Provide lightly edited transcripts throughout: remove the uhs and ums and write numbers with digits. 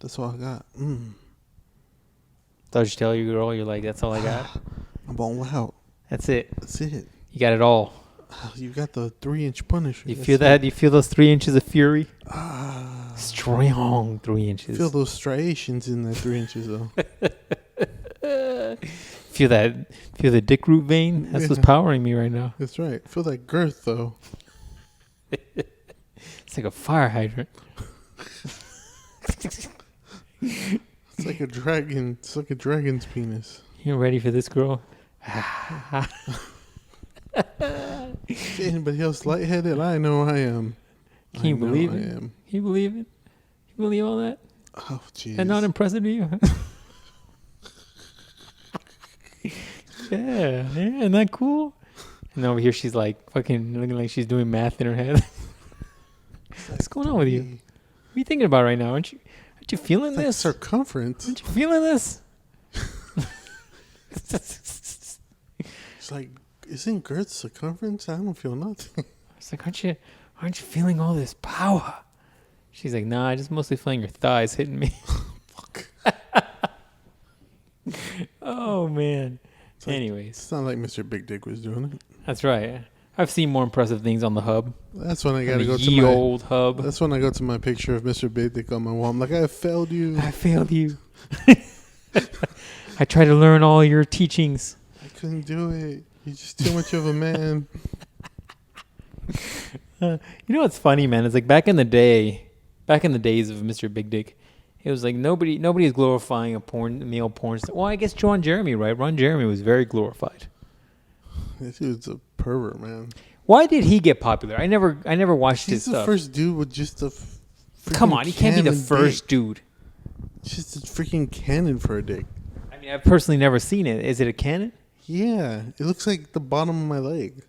That's all I got. So I just tell you, girl, you're like, that's all I got. I'm all out. That's it. That's it. You got it all. You got the 3-inch Punisher. You feel that? You feel those 3 inches of fury? Strong 3 inches. Feel those striations in that 3 inches though. Feel that? Feel the dick root vein? That's what's powering me right now. That's right. Feel that girth though. It's like a fire hydrant. It's like a dragon. It's like a dragon's penis. You ready for this, girl? Is anybody else lightheaded? I know I am. Can you believe it? Can you believe it? You believe all that? Oh, jeez. And not impressive to you? Yeah, isn't that cool? And over here she's like fucking looking like she's doing math in her head. What's going on with you? What are you thinking about right now? Aren't you feeling it's this? Like circumference. Aren't you feeling this? It's like, isn't girth circumference? I don't feel nothing. It's like, aren't you feeling all this power? She's like, nah, I just mostly feeling your thighs hitting me. Fuck. Oh man. Anyways, it's not like Mr. Big Dick was doing it. That's right. I've seen more impressive things on the hub. That's when I gotta go to my old hub. That's when I go to my picture of Mr. Big Dick on my wall. I'm like, I failed you. I failed you. I tried to learn all your teachings. I couldn't do it. You're just too much of a man. You know what's funny, man? It's like back in the days of Mr. Big Dick, it was like nobody is glorifying a male porn star. Well, I guess Ron Jeremy, right? Ron Jeremy was very glorified. This dude's a pervert, man. Why did he get popular? I never watched his stuff. He's the first dude with just a Come on, he can't be the first dude. Just a freaking cannon for a dick. I mean, I've personally never seen it. Is it a cannon? Yeah, it looks like the bottom of my leg.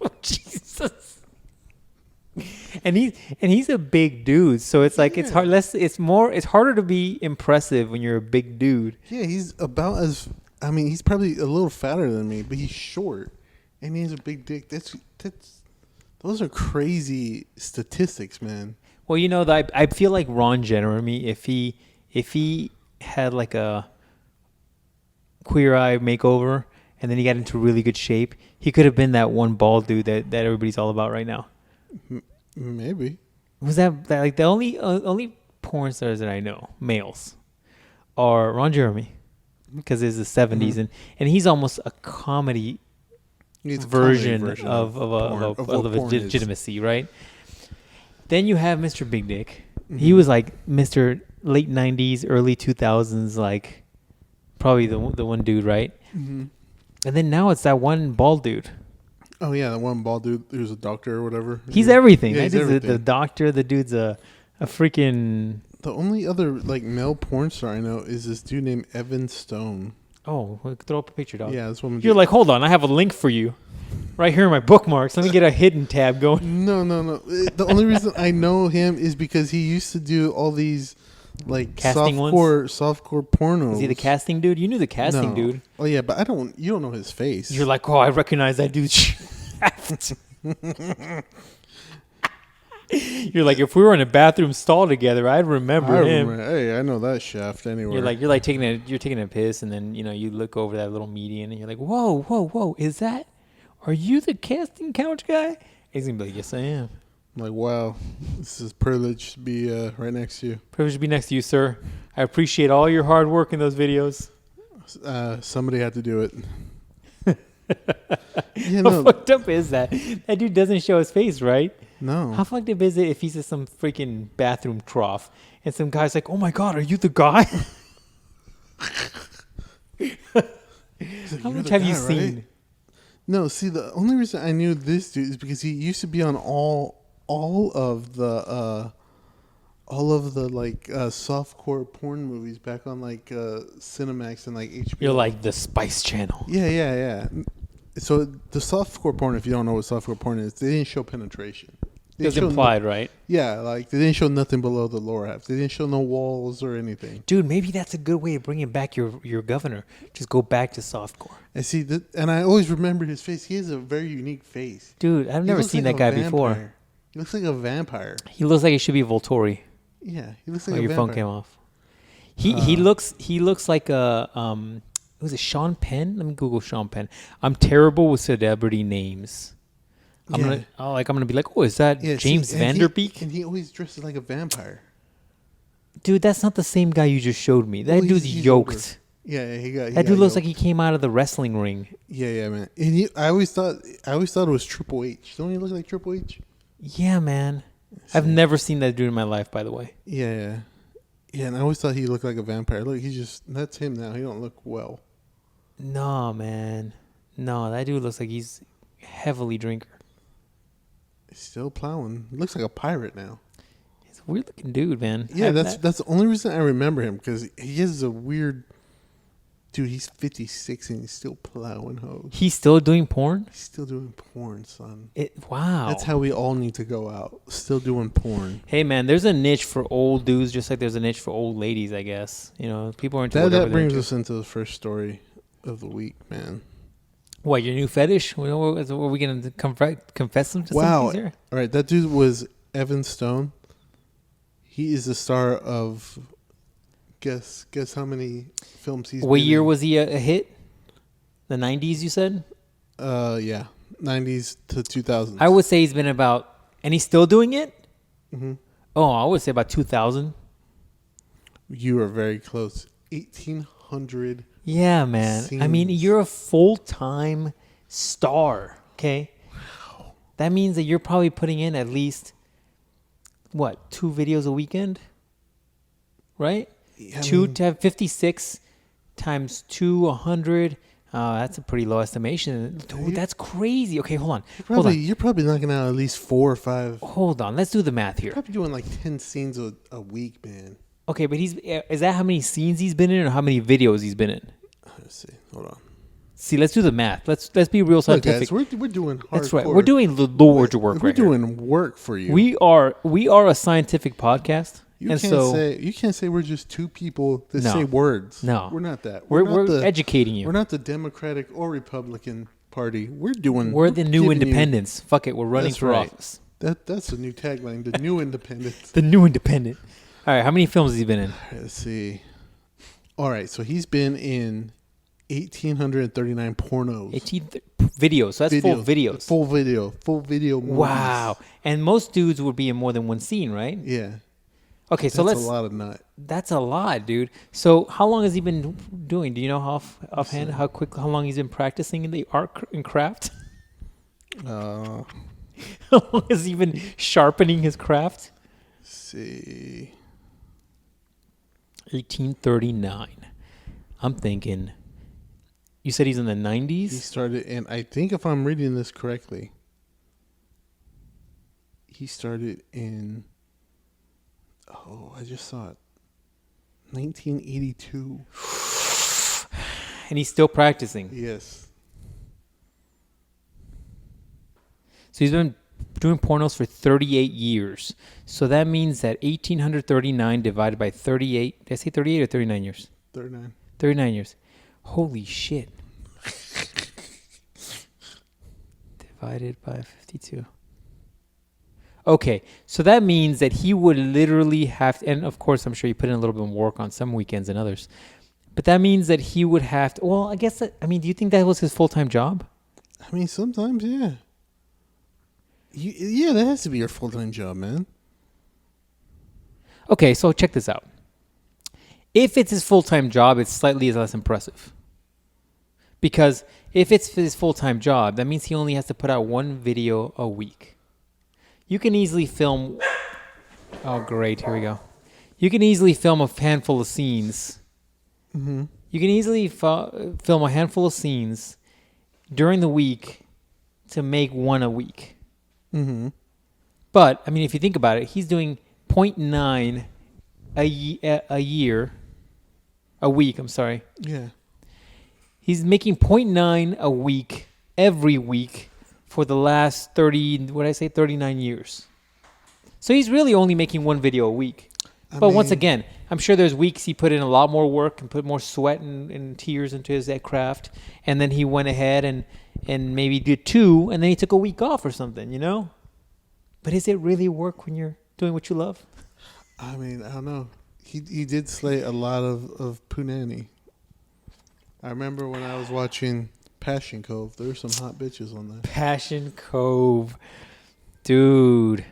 Oh, Jesus. And he's a big dude, so it's like it's hard. It's harder to be impressive when you're a big dude. Yeah, he's about as. I mean, he's probably a little fatter than me, but he's short, and he has a big dick. Those are crazy statistics, man. Well, you know, I feel like Ron Jeremy, if he had like a Queer Eye makeover and then he got into really good shape, he could have been that one bald dude that everybody's all about right now. Maybe. Was that like the only porn stars that I know, males, are Ron Jeremy, because it's the 70s, and he's almost a comedy version of legitimacy, right? Then you have Mr. Big Dick. Mm-hmm. He was like Mr. late 90s, early 2000s, like probably the one dude, right? Mm-hmm. And then now it's that one bald dude. Oh yeah, that one bald dude who's a doctor or whatever. He's everything. Yeah, he's everything. The doctor. The dude's a freaking. The only other like male porn star I know is this dude named Evan Stone. Oh, throw up a picture, dog. Yeah, this woman. You're like, hold on, I have a link for you, right here in my bookmarks. Let me get a hidden tab going. No. The only reason I know him is because he used to do all these like softcore pornos. Is he the casting dude? You knew the casting dude. Oh yeah, but you don't know his face. You're like, oh, I recognize that dude. You're like, if we were in a bathroom stall together, I'd remember him. Hey, I know that shaft anywhere. You're like taking a piss, and then you look over that little median, and you're like, whoa, are you the casting couch guy? He's gonna be like, yes, I am. I'm like, wow, this is a privilege to be right next to you. Privilege to be next to you, sir. I appreciate all your hard work in those videos. Somebody had to do it. How fucked up is that? That dude doesn't show his face, right? No. How fucked up is it if he's in some freaking bathroom trough and some guy's like, oh my God, are you the guy? How much have you seen? Right? No, see, the only reason I knew this dude is because he used to be on all of the like softcore porn movies back on like Cinemax and like HBO. You're like the Spice Channel. Yeah. So the softcore porn, if you don't know what softcore porn is, they didn't show penetration. It was implied, right? Yeah, like they didn't show nothing below the lower half. They didn't show no walls or anything. Dude, maybe that's a good way of bringing back your governor. Just go back to softcore. I see that, and I always remember his face. He has a very unique face. Dude, I've never seen that guy before. He looks like a vampire. He looks like he should be Volturi. Yeah, he looks like Oh, a your vampire. phone came off. He looks like a was it Sean Penn? Let me Google Sean Penn. I'm terrible with celebrity names. I'm gonna be like, oh, is that James Vanderbeek? And he always dresses like a vampire. Dude, that's not the same guy you just showed me. That dude's yoked. Older. Yeah, he got. That dude looks like he came out of the wrestling ring. Yeah, man. And I always thought it was Triple H. Don't he look like Triple H? Yeah, man. I've never seen that dude in my life, by the way. Yeah. And I always thought he looked like a vampire. Look, that's him now. He don't look well. No, man. No, that dude looks like he's heavily drinker. He's still plowing. He looks like a pirate now. He's a weird looking dude, man. Yeah, that's the only reason I remember him, because he has a weird. Dude, he's 56 and he's still plowing hoes. He's still doing porn? He's still doing porn, son. Wow. That's how we all need to go out. Still doing porn. Hey, man, there's a niche for old dudes just like there's a niche for old ladies, I guess. You know, people are into whatever That brings us into the first story of the week, man. What, your new fetish? Are we going to confess them to wow. something here? All right, that dude was Evan Stone. He is the star of... Guess how many films he's What been year in. was he a hit? The 90s, you said? Yeah. 90s to 2000s. I would say he's been about... And he's still doing it? Mm-hmm. Oh, I would say about 2000. You are very close. 1800. Yeah, man. scenes. I mean, you're a full-time star, okay? Wow. That means that you're probably putting in at least, 2 videos a weekend? Right? Yeah, to have 56 times 2, 100. That's a pretty low estimation. Dude, that's crazy. Okay, hold on. You're probably knocking out at least 4 or 5. Hold on. Let's do the math here. You're probably doing like 10 scenes a week, man. Okay, but is that how many scenes he's been in or how many videos he's been in? Let's see. Hold on. See, let's do the math. Let's be real scientific. Look, guys, we're doing hardcore. That's right. We're doing the Lord's work We're right here. doing work for you. We are a scientific podcast. You can't say we're just two people that say words. No, we're not that. We're educating you. We're not the Democratic or Republican Party. We're the new independents. Fuck it, we're running for office. That's a new tagline. The new independents. The new independent. All right, how many films has he been in? Let's see. All right, so he's been in 1,839 pornos. 18 videos. So that's full videos. Full video movies. Wow. And most dudes would be in more than one scene, right? Yeah. Okay, so that's a lot of nut. That's a lot, dude. So how long has he been doing? Do you know offhand how long he's been practicing in the art and craft? How long has he been sharpening his craft? Let's see. 1839. I'm thinking. You said he's in the 90s? He started, and I think if I'm reading this correctly, he started in... Oh, I just saw it. 1982. And he's still practicing. Yes. So he's been doing pornos for 38 years. So that means that 1,839 divided by 38. Did I say 38 or 39 years? 39. 39 years. Holy shit. Divided by 52. Okay, so that means that he would literally have to, and of course, I'm sure you put in a little bit more work on some weekends than others, but that means that he would have to, well, I guess, do you think that was his full-time job? I mean, sometimes, yeah. Yeah, that has to be your full-time job, man. Okay, so check this out. If it's his full-time job, it's slightly less impressive. Because if it's his full-time job, that means he only has to put out 1 video a week. You can easily film... Oh, great. Here we go. You can easily film a handful of scenes. Mm-hmm. You can easily film a handful of scenes during the week to make 1 a week. Mm-hmm. But, if you think about it, he's doing 0.9 a week, I'm sorry. Yeah. He's making 0.9 a week every week for the last 39 years. So he's really only making 1 video a week. But once again, I'm sure there's weeks he put in a lot more work and put more sweat and tears into his craft. And then he went ahead and maybe did 2, and then he took a week off or something, But is it really work when you're doing what you love? I mean, I don't know. He did slay a lot of punani. I remember when I was watching Passion Cove, there were some hot bitches on there. Passion Cove. Dude.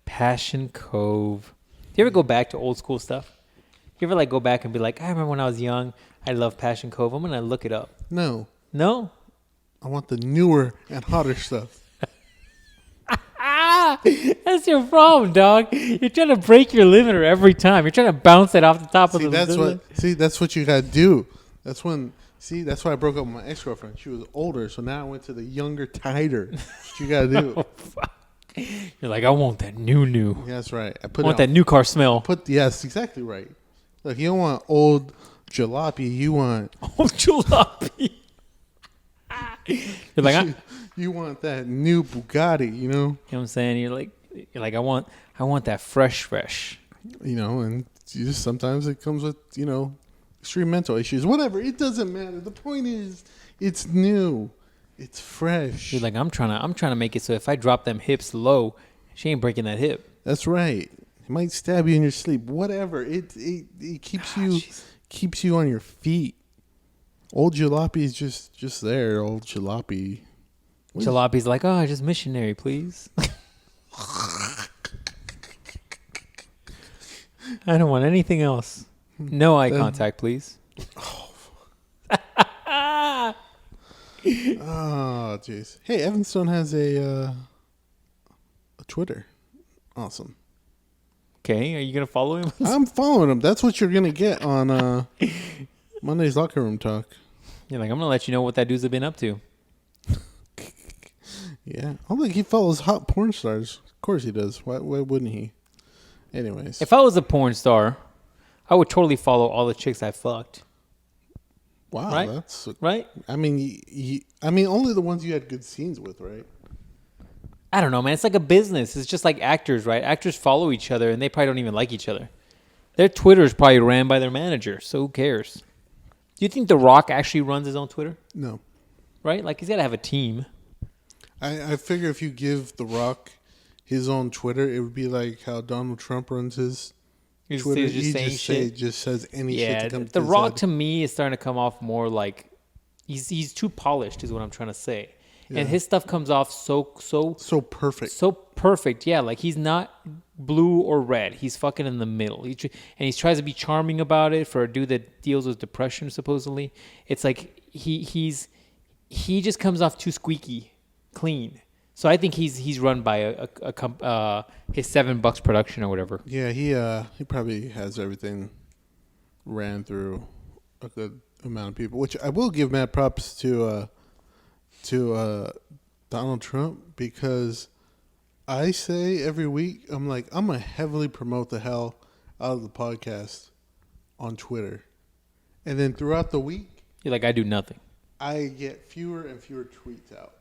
Passion Cove. Do you ever go back to old school stuff? You ever like go back and be like, I remember when I was young, I loved Passion Cove. I'm gonna look it up. No. No? I want the newer and hotter stuff. That's your problem, dog. You're trying to break your limiter every time. You're trying to bounce it off the top of the That's what you gotta do. That's why I broke up with my ex-girlfriend. She was older, so now I went to the younger, tighter. That's what you gotta do. Oh, fuck. You're like, I want that new. Yeah, that's right. I want that new car smell. Yes, exactly right. Look, you don't want old jalopy. You want old jalopy. You're like, you want that new Bugatti, you know? You know what I'm saying? You're like, I want that fresh. You know, and sometimes it comes with, extreme mental issues. Whatever, it doesn't matter. The point is, it's new, it's fresh. You're like, I'm trying to make it so if I drop them hips low, she ain't breaking that hip. That's right. It might stab you in your sleep. Whatever. It keeps you on your feet. Old jalopy is just there. Old jalopy. Jalopy's like, oh, just missionary, please. I don't want anything else. No eye contact, please. Oh, jeez. Hey, Evanstone has a Twitter. Awesome. Okay, are you gonna follow him? I'm following him. That's what you're gonna get on Monday's Locker Room Talk. You're like, I'm gonna let you know what that dude's been up to. Yeah, I don't think he follows hot porn stars. Of course he does. Why wouldn't he? Anyways, if I was a porn star, I would totally follow all the chicks I fucked. Wow, right? That's right. I mean, only the ones you had good scenes with, right? I don't know, man. It's like a business. It's just like actors, right? Actors follow each other, and they probably don't even like each other. Their Twitter is probably ran by their manager, so who cares? Do you think The Rock actually runs his own Twitter? No. Right? Like, he's got to have a team. I figure if you give The Rock his own Twitter, it would be like how Donald Trump runs his Twitter. He just says any shit that comes to The his Rock head. to me is starting to come off more like he's too polished is what I'm trying to say. Yeah. And his stuff comes off so perfect. So perfect. Yeah, like he's not blue or red. He's fucking in the middle. And he tries to be charming about it for a dude that deals with depression supposedly. It's like he just comes off too squeaky clean. So I think he's run by his $7 production or whatever. Yeah, he probably has everything ran through a good amount of people, which I will give mad props to Donald Trump, because I say every week, I'm like, I'm going to heavily promote the hell out of the podcast on Twitter. And then throughout the week, you're like, I do nothing. I get fewer and fewer tweets out.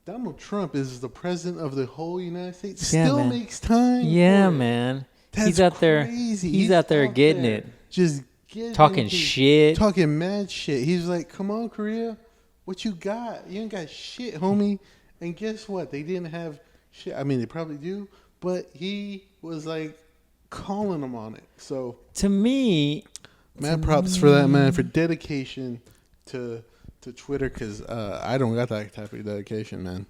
Donald Trump is the president of the whole United States. Still makes time. Yeah, man. That's he's out there. crazy. He's out there getting it. Just talking shit. Talking mad shit. He's like, come on, Korea. What you got? You ain't got shit, homie. And guess what? They didn't have shit. I mean, they probably do. But he was like calling them on it. So to me, mad props for that, man, for dedication to Twitter, because I don't got that type of dedication, man.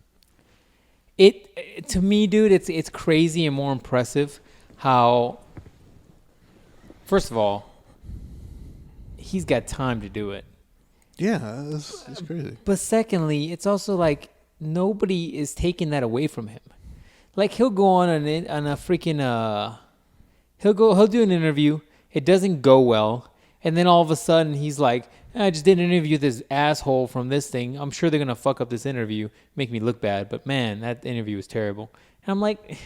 It to me, dude, it's crazy and more impressive how, first of all, he's got time to do it. Yeah, it's crazy. But secondly, it's also like nobody is taking that away from him. Like he'll go on a freaking he'll do an interview. It doesn't go well, and then all of a sudden he's like, I just did an interview with this asshole from this thing. I'm sure they're going to fuck up this interview, make me look bad. But, man, that interview was terrible. And I'm like,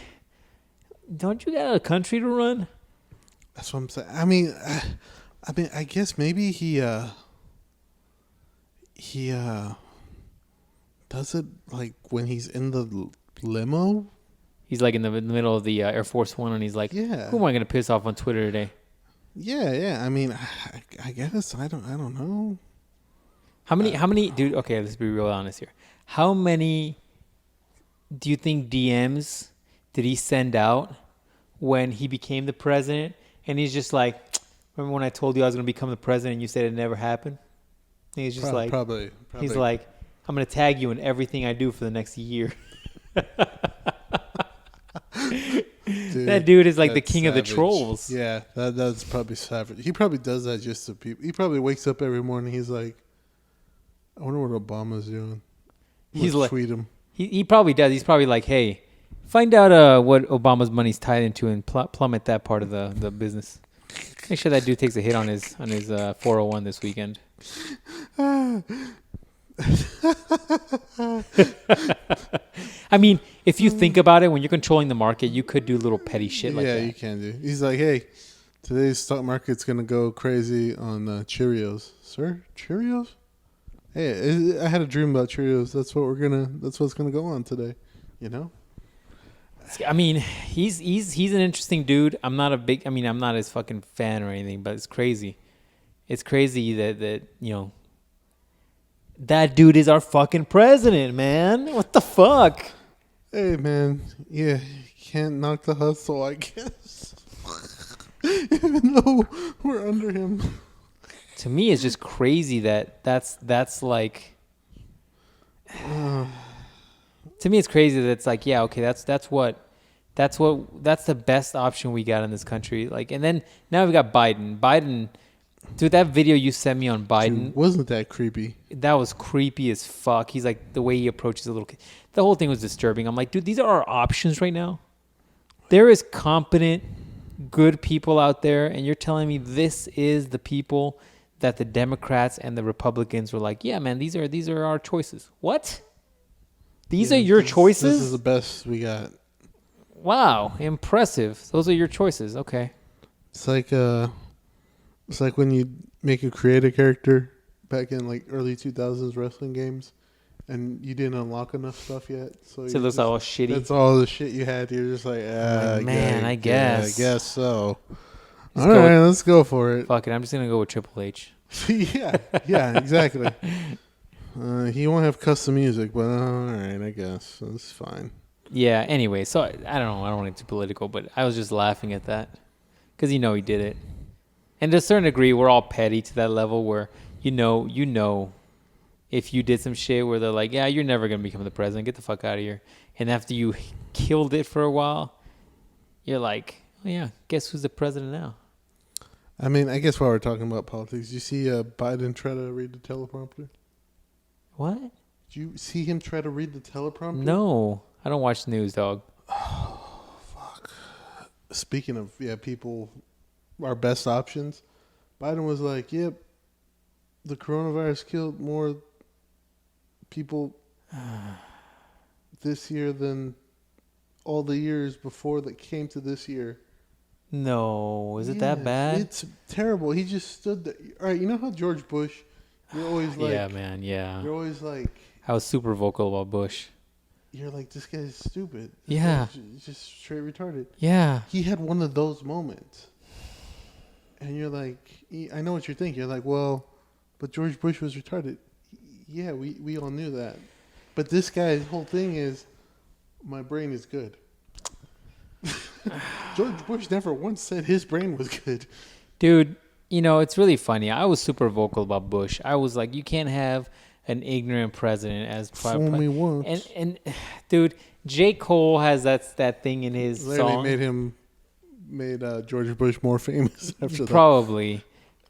don't you got a country to run? That's what I'm saying. I mean, I guess maybe he does it like when he's in the limo. He's like in the middle of the Air Force One, and he's like, yeah. Who am I going to piss off on Twitter today? Yeah. I mean, I guess I don't know. How many, dude? Okay, let's be real honest here. How many do you think DMs did he send out when he became the president, and he's just like, remember when I told you I was going to become the president and you said it never happened? And he's just probably. He's like, I'm going to tag you in everything I do for the next year. Dude, that dude is like the king savage. Of the trolls. Yeah, that's probably savage. He probably does that just to people. He probably wakes up every morning. He's like, I wonder what Obama's doing. He's like, tweet him. He probably does. He's probably like, hey, find out what Obama's money's tied into and plummet that part of the business. Make sure that dude takes a hit on his 401 this weekend. I mean, if you think about it, when you're controlling the market, you could do little petty shit like that. Yeah, you can do. He's like, hey, today's stock market's going to go crazy on Cheerios. Sir, Cheerios? Hey, I had a dream about Cheerios. That's what's going to go on today, you know? I mean, he's an interesting dude. I'm not his fucking fan or anything, but it's crazy. It's crazy that you know, that dude is our fucking president, man. What the fuck? Hey, man. Yeah, you can't knock the hustle, I guess. Even though we're under him. To me, it's just crazy that's like. To me, it's crazy that it's like, yeah, okay, that's the best option we got in this country. Like, and then now we got Biden. Dude, that video you sent me on Biden. Dude, wasn't that creepy? That was creepy as fuck. He's like, the way he approaches a little kid. The whole thing was disturbing. I'm like, dude, these are our options right now. There is competent, good people out there, and you're telling me this is the people that the Democrats and the Republicans were like, yeah, man, these are our choices. What? These are your choices? This is the best we got. Wow, impressive. Those are your choices. Okay. It's like when you create a character back in like early 2000s wrestling games, and you didn't unlock enough stuff yet. So it looks all shitty. That's all the shit you had. You're just like, I guess. Yeah, I guess so. All right, let's go for it. Fuck it. I'm just gonna go with Triple H. yeah, exactly. He won't have custom music, but all right, I guess that's fine. Yeah. Anyway, so I don't know. I don't want to get too political, but I was just laughing at that because he did it, and to a certain degree, we're all petty to that level where you know, if you did some shit where they're like, yeah, you're never gonna become the president, get the fuck out of here, and after you killed it for a while, you're like, oh yeah, guess who's the president now? I mean, I guess while we're talking about politics, you see Biden try to read the teleprompter? What? Did you see him try to read the teleprompter? No. I don't watch news, dog. Oh, fuck. Speaking of, people, our best options, Biden was like, yep, the coronavirus killed more people this year than all the years before that came to this year. No, is it that bad? It's terrible. He just stood there. All right, you know how George Bush, you're always like... Yeah, man, yeah. You're always like... I was super vocal about Bush. You're like, this guy's stupid. Yeah. He's just straight retarded. Yeah. He had one of those moments. And you're like, I know what you're thinking. You're like, well, but George Bush was retarded. Yeah, we all knew that. But this guy's whole thing is, my brain is good. George Bush never once said his brain was good. Dude, it's really funny. I was super vocal about Bush. I was like, you can't have an ignorant president as fool me once. And dude, J. Cole has that thing in his song. Made George Bush more famous after that. Probably.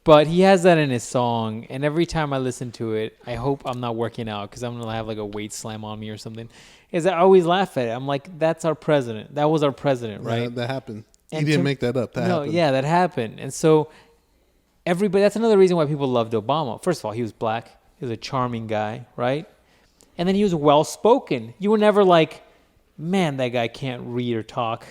But he has that in his song, and every time I listen to it, I hope I'm not working out because I'm going to have like a weight slam on me or something. Is I always laugh at it. I'm like, that's our president. That was our president, right? Yeah, that happened. He didn't make that up. That happened. Yeah, that happened. And so that's another reason why people loved Obama. First of all, he was black. He was a charming guy, right? And then he was well-spoken. You were never like, man, that guy can't read or talk.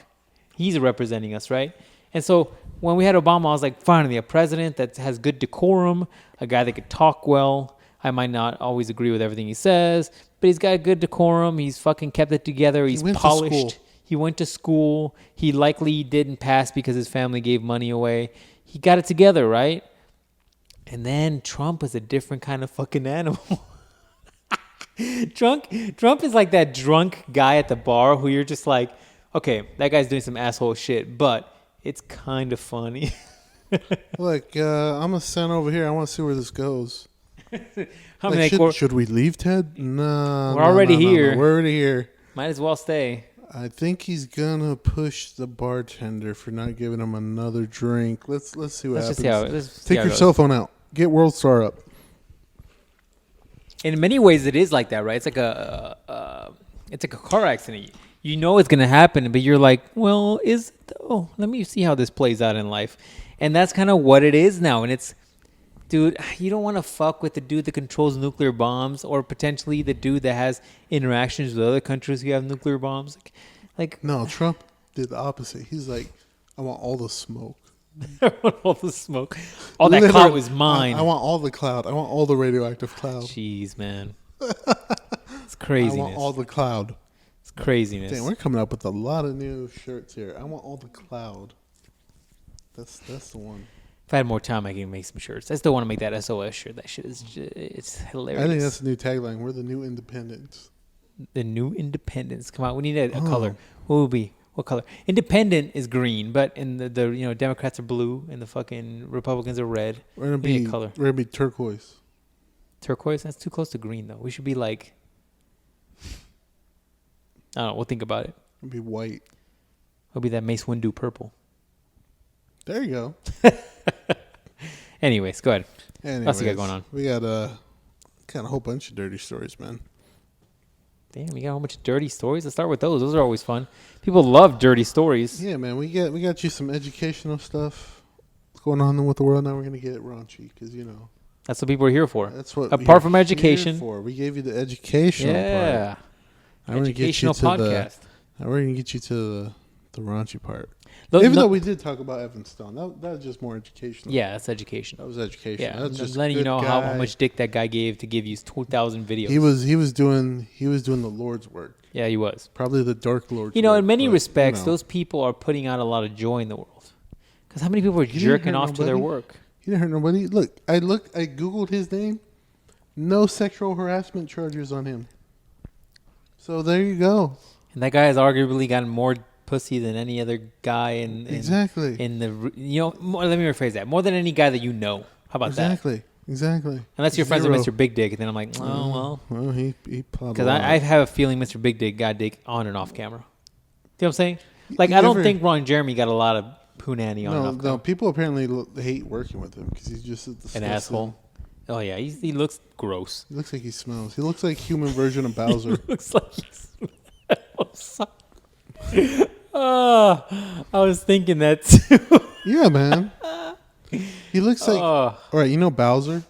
He's representing us, right? And so when we had Obama, I was like, finally, a president that has good decorum, a guy that could talk well. I might not always agree with everything he says, but he's got a good decorum. He's fucking kept it together. He's polished. He went to school. He likely didn't pass because his family gave money away. He got it together, right? And then Trump is a different kind of fucking animal. Trump is like that drunk guy at the bar who you're just like, okay, that guy's doing some asshole shit, but it's kind of funny. Look, I'm gonna stand over here. I want to see where this goes. Should we leave, Ted? No, we're already here. No. We're already here. Might as well stay. I think he's gonna push the bartender for not giving him another drink. Let's see what happens. Take your cell phone out. Get World Star up. In many ways, it is like that, right? It's like it's like a car accident. You know it's gonna happen, but you're like, well, let me see how this plays out in life, and that's kind of what it is now. And it's, dude, you don't want to fuck with the dude that controls nuclear bombs, or potentially the dude that has interactions with other countries who have nuclear bombs. Like no, Trump did the opposite. He's like, I want all the smoke. I want all the smoke. All that cloud was mine. I want all the cloud. I want all the radioactive cloud. Jeez, man. It's craziness. I want all the cloud. It's craziness. Damn, we're coming up with a lot of new shirts here. I want all the cloud. That's the one. If I had more time, I could make some shirts. I still want to make that SOS shirt. That shit is it's hilarious. I think that's the new tagline. We're the new independents. The new independents. Come on, we need a color. What would be? What color? Independent is green, but in the Democrats are blue and the fucking Republicans are red. We're gonna be color. We're gonna be turquoise. Turquoise? That's too close to green though. We should be like, I don't know. We'll think about it. It'll be white. It'll be that Mace Windu purple. There you go. Anyways, go ahead. What else we got going on? We got a whole bunch of dirty stories, man. Damn, we got a whole bunch of dirty stories. Let's start with those. Those are always fun. People love dirty stories. Yeah, man. We got you some educational stuff. What's going on with the world now? We're gonna get raunchy because that's what people are here for. That's what apart from education. We gave you the educational part. Yeah. Educational podcast. Now we're gonna get you to the raunchy part. Even though we did talk about Evan Stone, that was just more educational. Yeah, that's education. That was education. Yeah, that's just letting you know how much dick that guy gave to give you 2,000 videos. He was doing the Lord's work. Yeah, he was. Probably the Dark Lord's work. In many respects, those people are putting out a lot of joy in the world. Because how many people are jerking off to their work? He didn't hurt nobody. Look, I Googled his name. No sexual harassment charges on him. So there you go. And that guy has arguably gotten more pussy than any other guy in exactly in the let me rephrase that, more than any guy that you know. How about that? Exactly. Unless you're friends with Mr. Big Dick, and then I'm like, well he because I have a feeling Mr. Big Dick got dick on and off camera. You know what I'm saying? Like I don't think Ron Jeremy got a lot of punani on and off camera. No, people apparently hate working with him because he's just an asshole. Oh yeah, he looks gross. He looks like he smells. He looks like human version of Bowser. He looks like he smells. I was thinking that too. Yeah, man. He looks like... all right, Bowser?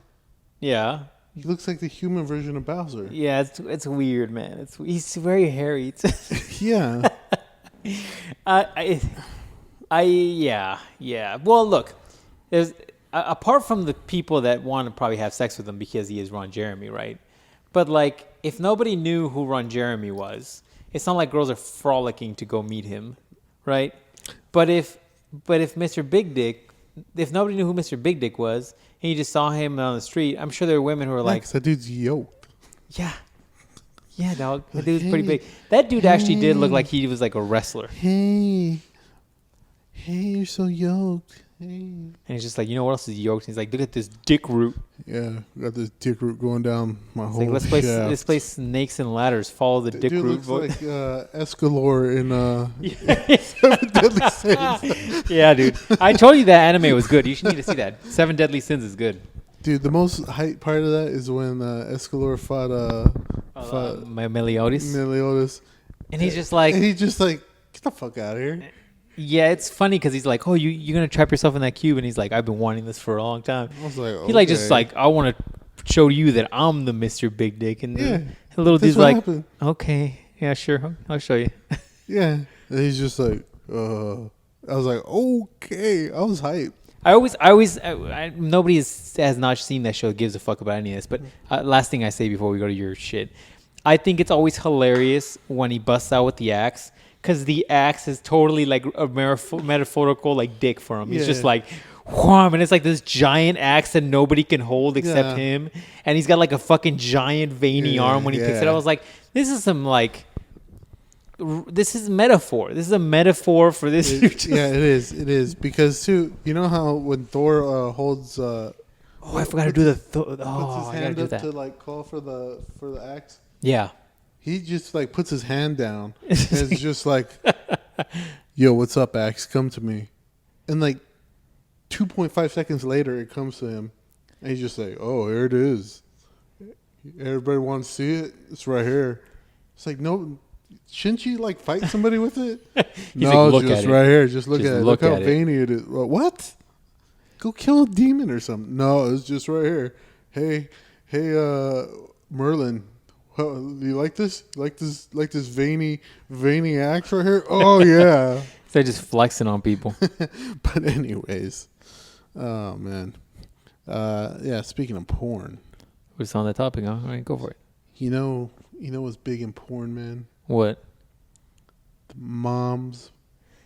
Yeah. He looks like the human version of Bowser. Yeah, it's weird, man. He's very hairy. Yeah. Yeah. Well, look, there's apart from the people that want to probably have sex with him because he is Ron Jeremy, right? But like, if nobody knew who Ron Jeremy was, it's not like girls are frolicking to go meet him, right? But if Mr. Big Dick, if nobody knew who Mr. Big Dick was, and you just saw him on the street, I'm sure there were women who were like, that dude's yoked. Yeah, dog. That dude's pretty big. That dude actually did look like he was like a wrestler. Hey, you're so yoked. Hey. And he's just like, what else is yoked? He's like, look at this dick root. Yeah, got this dick root going down my whole like, let's play snakes and ladders. Follow the dick root. Dude looks like Escalor in Seven Deadly Sins. Yeah, dude. I told you that anime was good. You should need to see that. 7 Deadly Sins is good. Dude, the most hype part of that is when Escalor fought Meliodas. And he's just like, get the fuck out of here. Yeah, it's funny because he's like, oh, you're going to trap yourself in that cube. And he's like, I've been wanting this for a long time. I was like, okay. He's like, just like, I want to show you that I'm the Mr. Big Dick. And the little dude's like, happened. Okay, yeah, sure. I'll show you. Yeah. And he's just like, I was like, okay. I was hyped. Nobody has not seen that show, gives a fuck about any of this. But last thing I say before we go to your shit, I think it's always hilarious when he busts out with the axe. Because the axe is totally like a metaphorical like dick for him. He's just like, wham, and it's like this giant axe that nobody can hold except him. And he's got like a fucking giant veiny arm when he picks it up. I was like, this is some like This is metaphor. This is a metaphor for this. Yeah, it is. It is because too. You know how when Thor holds. Oh, I forgot to do the. Puts his I gotta hand do up that. to like call for the axe. Yeah. He just like puts his hand down. And it's just like, yo, what's up, axe? Come to me. And like 2.5 seconds later, it comes to him, and he's just like, oh, here it is. Everybody wants to see it. It's right here. It's like, no. Shouldn't you like fight somebody with it? No, like, just right here. Just look at it. Look how veiny it is. What? Go kill a demon or something. No, it's just right here. Hey, Merlin, do you like this? Like this veiny axe right here? Oh yeah. They're just flexing on people. But anyways, oh man, yeah. Speaking of porn, We're just on that topic, huh? All right, go for it. you know what's big in porn, man? What? The moms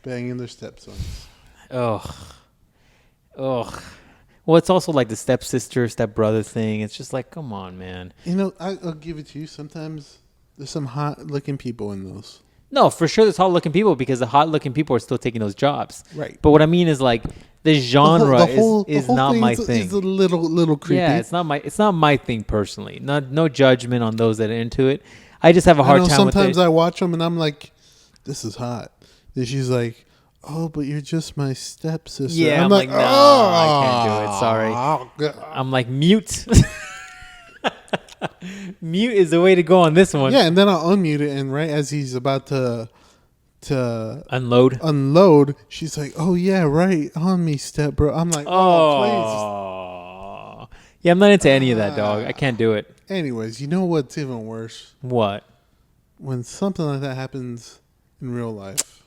banging their stepsons. Ugh. Well, it's also like the stepsister, stepbrother thing. It's just like, come on, man. I'll give it to you. Sometimes there's some hot-looking people in those. No, for sure there's hot-looking people because the hot-looking people are still taking those jobs. Right. But what I mean is like the genre The whole is not thing my is, thing. It's a little creepy. Yeah, it's not my thing personally. No judgment on those that are into it. I just have a hard time with it. Sometimes I watch them and I'm like, this is hot. Then she's like, oh, but you're just my stepsister. Yeah, I'm like, no, I can't do it. Sorry. I'm like, mute. Mute is the way to go on this one. Yeah, and then I'll unmute it, and right as he's about to unload, she's like, oh yeah, right on me, step bro. I'm like, oh, please. Yeah, I'm not into any of that, dog. I can't do it. Anyways, you know what's even worse? What? When something like that happens in real life.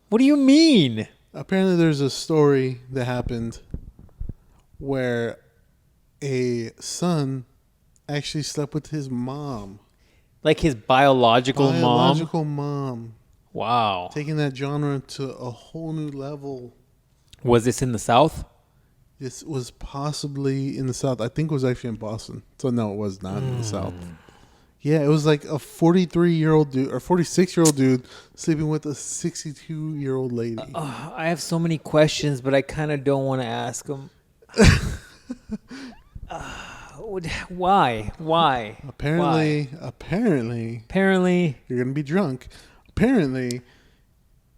What do you mean? Apparently there's a story that happened where a son actually slept with his mom. Like his biological mom. Wow. Taking that genre to a whole new level. Was this in the South? This was possibly in the South. I think it was actually in Boston. So no, it was not in the South. Yeah, it was like a 43-year-old dude or 46-year-old dude sleeping with a 62-year-old lady. I have so many questions, but I kind of don't want to ask them. Why? Apparently, you're gonna be drunk. Apparently,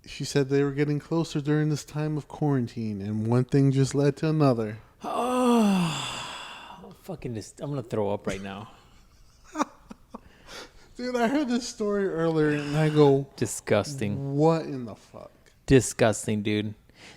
she said they were getting closer during this time of quarantine, and one thing just led to another. Oh, fucking! I'm gonna throw up right now. Dude, I heard this story earlier, and I go, disgusting. What in the fuck? Disgusting, dude.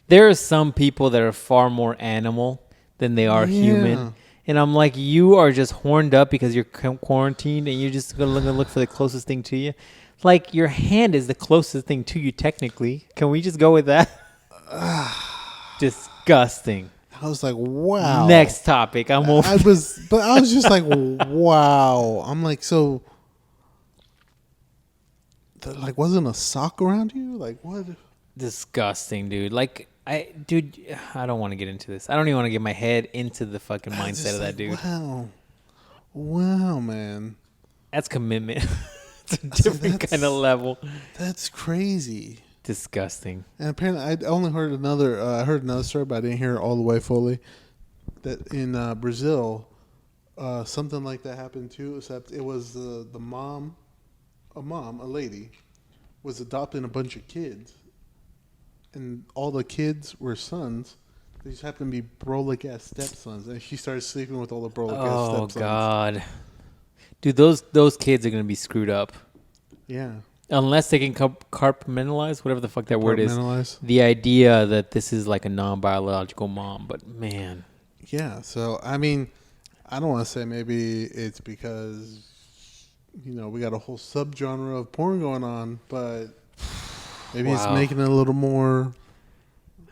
There are some people that are far more animal than they are human. And I'm like, you are just horned up because you're quarantined and you're just going to look for the closest thing to you. Like, your hand is the closest thing to you, technically. Can we just go with that? Disgusting. I was like, wow. Next topic. I was just like, wow. I'm like, so, wasn't a sock around you? Like, what? Disgusting, dude. Like, I don't want to get into this. I don't even want to get my head into the fucking mindset of that dude. Wow, man. That's commitment. It's a different kind of level. That's crazy. Disgusting. And apparently, I only heard another story, but I didn't hear it all the way fully. That in Brazil, something like that happened too. Except it was the mom, a lady, was adopting a bunch of kids. And all the kids were sons. They just happened to be brolic-ass stepsons. And she started sleeping with all the brolic-ass stepsons. Oh, God. Dude, those kids are going to be screwed up. Yeah. Unless they can compartmentalize, whatever the fuck that word is. The idea that this is like a non-biological mom. But, man. Yeah. So, I mean, I don't want to say maybe it's because, we got a whole subgenre of porn going on. But... maybe it's making it a little more.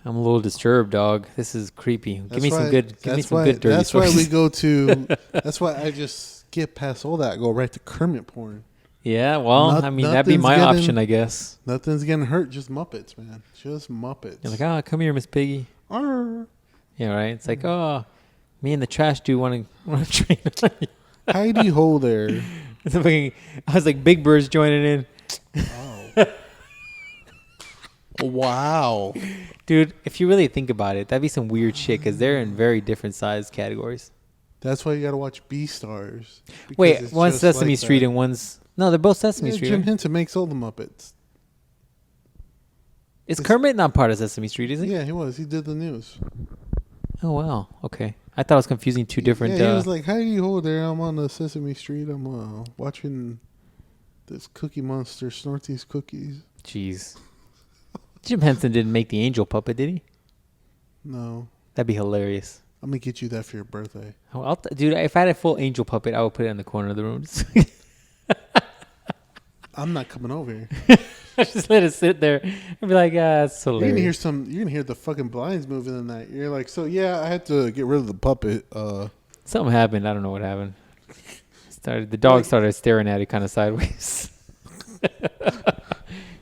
I'm a little disturbed, dog. This is creepy. Give me some good dirty That's stories. why we go to. That's why I just skip past all that. Go right to Kermit porn. Yeah, well, that'd be my option, I guess. Nothing's getting hurt. Just Muppets, man. Just Muppets. You're like, come here, Miss Piggy. Arr. Yeah, right. It's like, me and the trash dude want to train on you. Heidi Ho there. I was like, Big Bird's joining in. Oh. Wow. Dude, if you really think about it, that'd be some weird shit because they're in very different size categories. That's why you got to watch B-Stars. Wait, one's Sesame like Street that. and one's... No, they're both Sesame Street. Jim Right? Henson makes all the Muppets. Is Kermit not part of Sesame Street, is he? Yeah, he was. He did the news. Oh, wow. Okay. I thought I was confusing two different... Yeah, he was like, "How do you hold there? I'm on the Sesame Street. I'm watching this Cookie Monster snort these cookies." Jeez. Jim Henson didn't make the angel puppet, did he? No. That'd be hilarious. I'm going to get you that for your birthday. Oh, dude, if I had a full angel puppet, I would put it in the corner of the room. I'm not coming over here. Just let it sit there and be like, it's hilarious. You're gonna hear the fucking blinds moving in that. You're like, so yeah, I had to get rid of the puppet. Something happened. I don't know what happened. The dog started staring at it kind of sideways.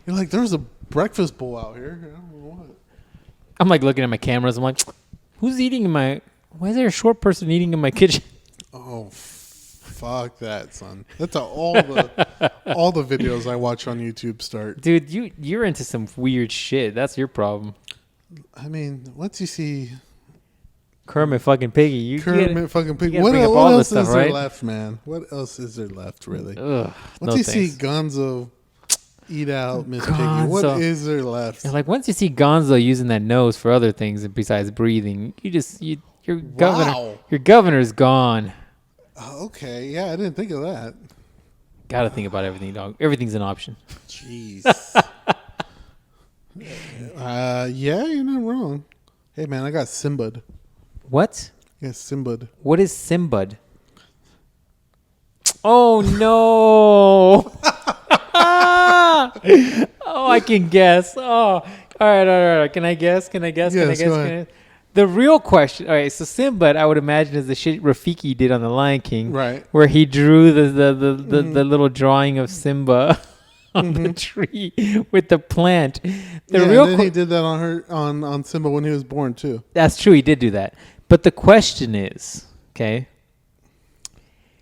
You're like, there's a breakfast bowl out here. I don't know what. I'm like looking at my cameras. I'm like, who's eating in my... Why is there a short person eating in my kitchen? Oh, fuck that, son. That's how all the videos I watch on YouTube start. Dude, you're into some weird shit. That's your problem. I mean, once you see Kermit fucking Piggy. Kermit fucking Piggy. What else stuff, is there right? left, man? What else is there left, really? Ugh, once you see Gonzo eat out Miss Piggy, what is there left? Like once you see Gonzo using that nose for other things besides breathing, your governor's gone. Okay, yeah, I didn't think of that. Gotta think about everything, dog. Everything's an option. Jeez. Yeah, you're not wrong. Hey, man, I got Simbud. What? Yeah, Simbud. What is Simbud? Oh no! Oh, I can guess. Oh, all right. Can I guess? Yes, go ahead. The real question. All right, so Simbud, I would imagine, is the shit Rafiki did on The Lion King, right? Where he drew the little drawing of Simba on the tree with the plant. He did that on Simba when he was born too. That's true. He did do that. But the question is, okay,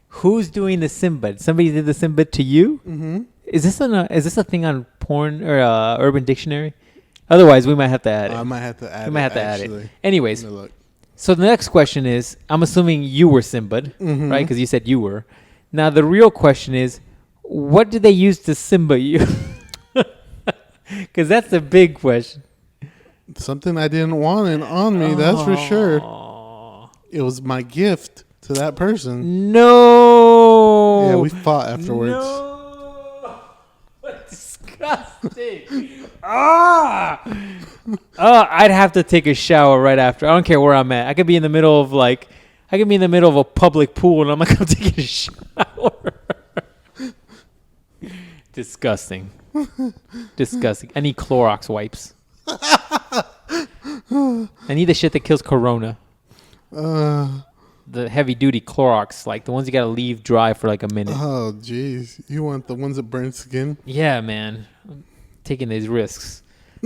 who's doing the Simba? Somebody did the Simba to you? Mm-hmm. Is this a thing on porn or Urban Dictionary? Otherwise, we might have to add it. I might have to add it. Anyways, so the next question is, I'm assuming you were Simbad, right? Because you said you were. Now, the real question is, what did they use to Simba you? Because that's the big question. Something I didn't want on me, that's for sure. It was my gift to that person. No. Yeah, we fought afterwards. No. Disgusting. I'd have to take a shower right after. I don't care where I'm at. I could be in the middle of a public pool and I'm like, I'm taking a shower. Disgusting. Disgusting. I need Clorox wipes. I need the shit that kills corona. The heavy duty Clorox, like the ones you gotta leave dry for like a minute. Oh, jeez. You want the ones that burn skin? Yeah, man. I'm taking these risks.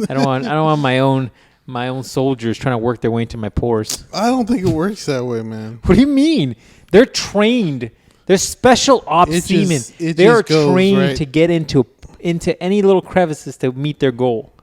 I don't want my own soldiers trying to work their way into my pores. I don't think it works that way, man. What do you mean? They're trained. They're special ops seamen. They are trained to get into any little crevices to meet their goal.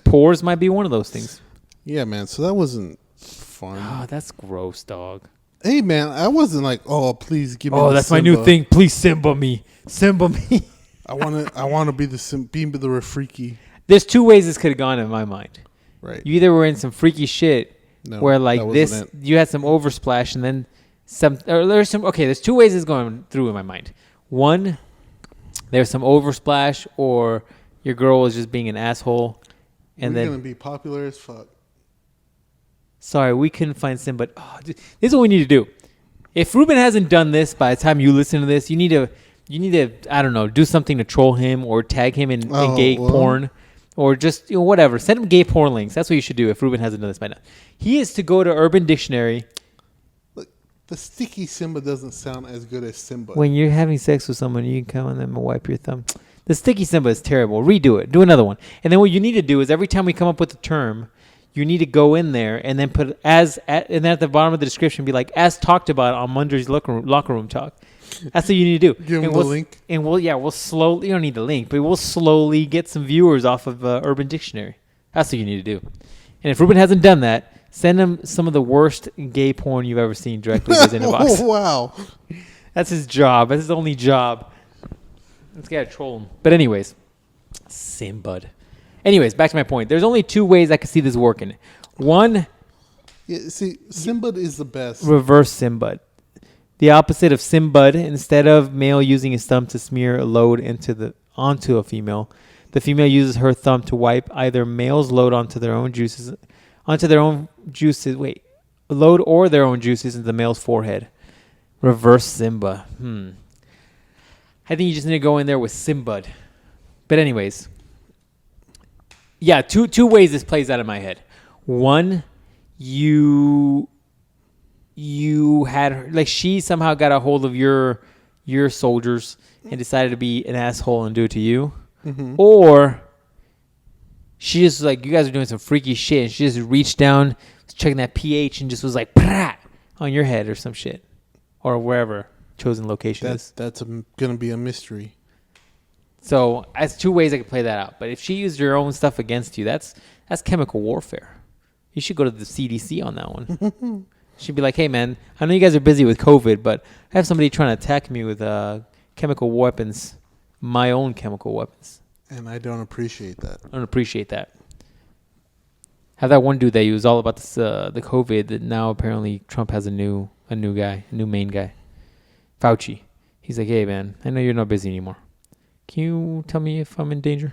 Pores might be one of those things. Yeah, man. So that wasn't fun. Oh, that's gross, dog. Hey, man, I wasn't like, oh, please give me. Oh, that's Simba. My new thing. Please Simba me. Simba me. I want to be the Rafiki. There's two ways this could have gone in my mind. Right. You either were in some freaky shit where like this, you had some oversplash and then some. Or there's some. Okay, there's two ways it's going through in my mind. One, there's some oversplash, or your girl was just being an asshole, and we're gonna be popular as fuck. Sorry, we couldn't find Simba. Oh, dude, this is what we need to do. If Ruben hasn't done this by the time you listen to this, you need to I don't know, do something to troll him or tag him in gay porn, or just whatever. Send him gay porn links. That's what you should do if Ruben hasn't done this by now. He is to go to Urban Dictionary. Look, the sticky Simba doesn't sound as good as Simba. When you're having sex with someone, you can come on them and wipe your thumb. The sticky Simba is terrible. Redo it. Do another one. And then what you need to do is every time we come up with a term, you need to go in there and then put and then at the bottom of the description be like, as talked about on Monday's locker room talk. That's what you need to do. Give them the link. And we'll slowly, you don't need the link, but we'll slowly get some viewers off of Urban Dictionary. That's what you need to do. And if Ruben hasn't done that, send him some of the worst gay porn you've ever seen directly to his inbox. Oh, wow. That's his job. That's his only job. Let's get to troll him. But anyways, Simbud. Anyways, back to my point. There's only two ways I could see this working. One, yeah, see, Simbud is the best. Reverse Simbud. The opposite of Simbud. Instead of male using his thumb to smear a load onto a female, the female uses her thumb to wipe either male's load onto their own juices. Load or their own juices into the male's forehead. Reverse Simba. I think you just need to go in there with Simbud. But anyways, yeah, two ways this plays out in my head. One, you had her, like, she somehow got a hold of your soldiers and decided to be an asshole and do it to you. Mm-hmm. Or she just, like, you guys are doing some freaky shit, and she just reached down, was checking that pH, and just was like, Prah! On your head or some shit. Or wherever chosen location is. That's going to be a mystery. So that's two ways I could play that out. But if she used your own stuff against you, that's chemical warfare. You should go to the CDC on that one. She'd be like, hey, man, I know you guys are busy with COVID, but I have somebody trying to attack me with chemical weapons, my own chemical weapons. And I don't appreciate that. I don't appreciate that. Have that one dude that was all about this, the COVID, that now apparently Trump has a new main guy, Fauci. He's like, hey, man, I know you're not busy anymore. Can you tell me if I'm in danger?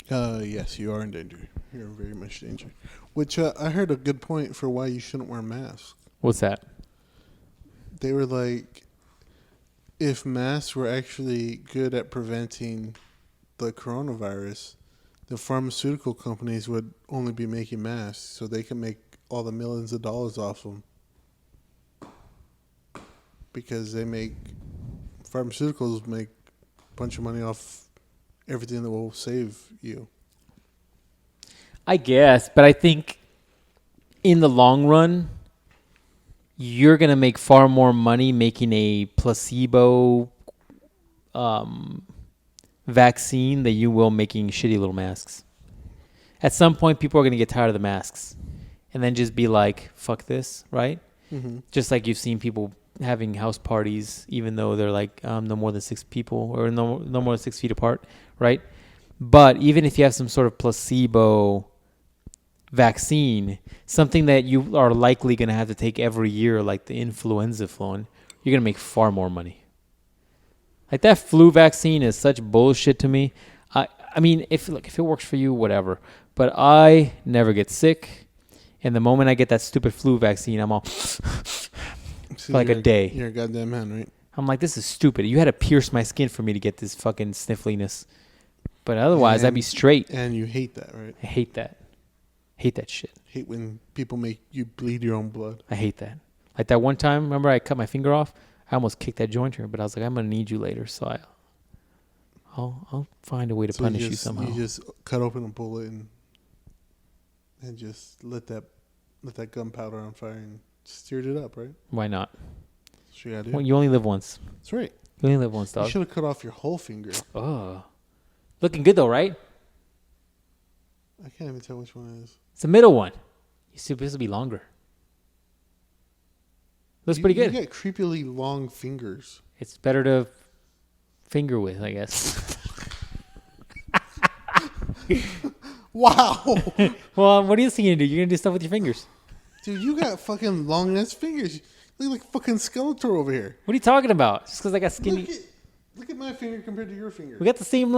Yes, you are in danger. You're in very much danger. Which I heard a good point for why you shouldn't wear masks. What's that? They were like, if masks were actually good at preventing the coronavirus, the pharmaceutical companies would only be making masks so they can make all the millions of dollars off them. Because pharmaceuticals make a bunch of money off everything that will save you. I guess, but I think in the long run, you're going to make far more money making a placebo vaccine than you will making shitty little masks. At some point, people are going to get tired of the masks and then just be like, fuck this, right? Mm-hmm. Just like you've seen people having house parties, even though they're like no more than 6 people or no more than 6 feet apart, right? But even if you have some sort of placebo vaccine, something that you are likely going to have to take every year, like the influenza flu, you're going to make far more money. Like, that flu vaccine is such bullshit to me. I mean, if it works for you, whatever. But I never get sick. And the moment I get that stupid flu vaccine, I'm all for like a day. You're a goddamn man, right? I'm like, this is stupid. You had to pierce my skin for me to get this fucking sniffliness. But otherwise, I'd be straight. And you hate that, right? I hate that. Hate that shit. Hate when people make you bleed your own blood. I hate that. Like that one time, remember I cut my finger off? I almost kicked that joint here, but I was like, I'm going to need you later, so I'll find a way to punish you somehow. You just cut open a bullet and just let that gunpowder on fire and stirred it up, right? Why not? That's what you gotta do. Well, you only live once. That's right. You only live once, dog. You should have cut off your whole finger. Oh. Looking good, though, right? I can't even tell which one it is. It's the middle one. You're supposed to be longer. Looks pretty good. You get creepily long fingers. It's better to finger with, I guess. Wow. Well, what are you thinking to do? You're going to do stuff with your fingers. Dude, you got fucking long-ass fingers. You look like fucking Skeletor over here. What are you talking about? Just because I got skinny... Look at my finger compared to your finger. We got the same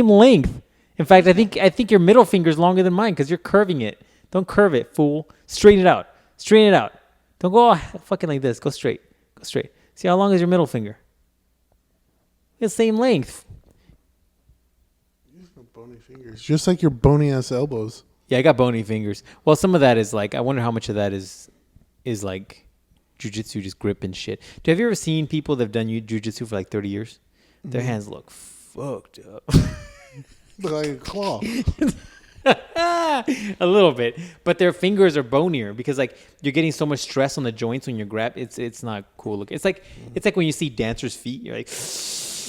length. In fact, I think your middle finger is longer than mine because you're curving it. Don't curve it, fool. Straighten it out. Straighten it out. Don't go all fucking like this. Go straight. Go straight. See how long is your middle finger? It's the same length. You have bony fingers. Just like your bony ass elbows. Yeah, I got bony fingers. Well, some of that is like, I wonder how much of that is like jiu-jitsu, just grip and shit. Have you ever seen people that have done jiu-jitsu for like 30 years? Their hands look fucked up. Look like a claw. A little bit, but their fingers are bonier because like you're getting so much stress on the joints when you grab. It's not cool looking. It's like when you see dancers' feet. You're like,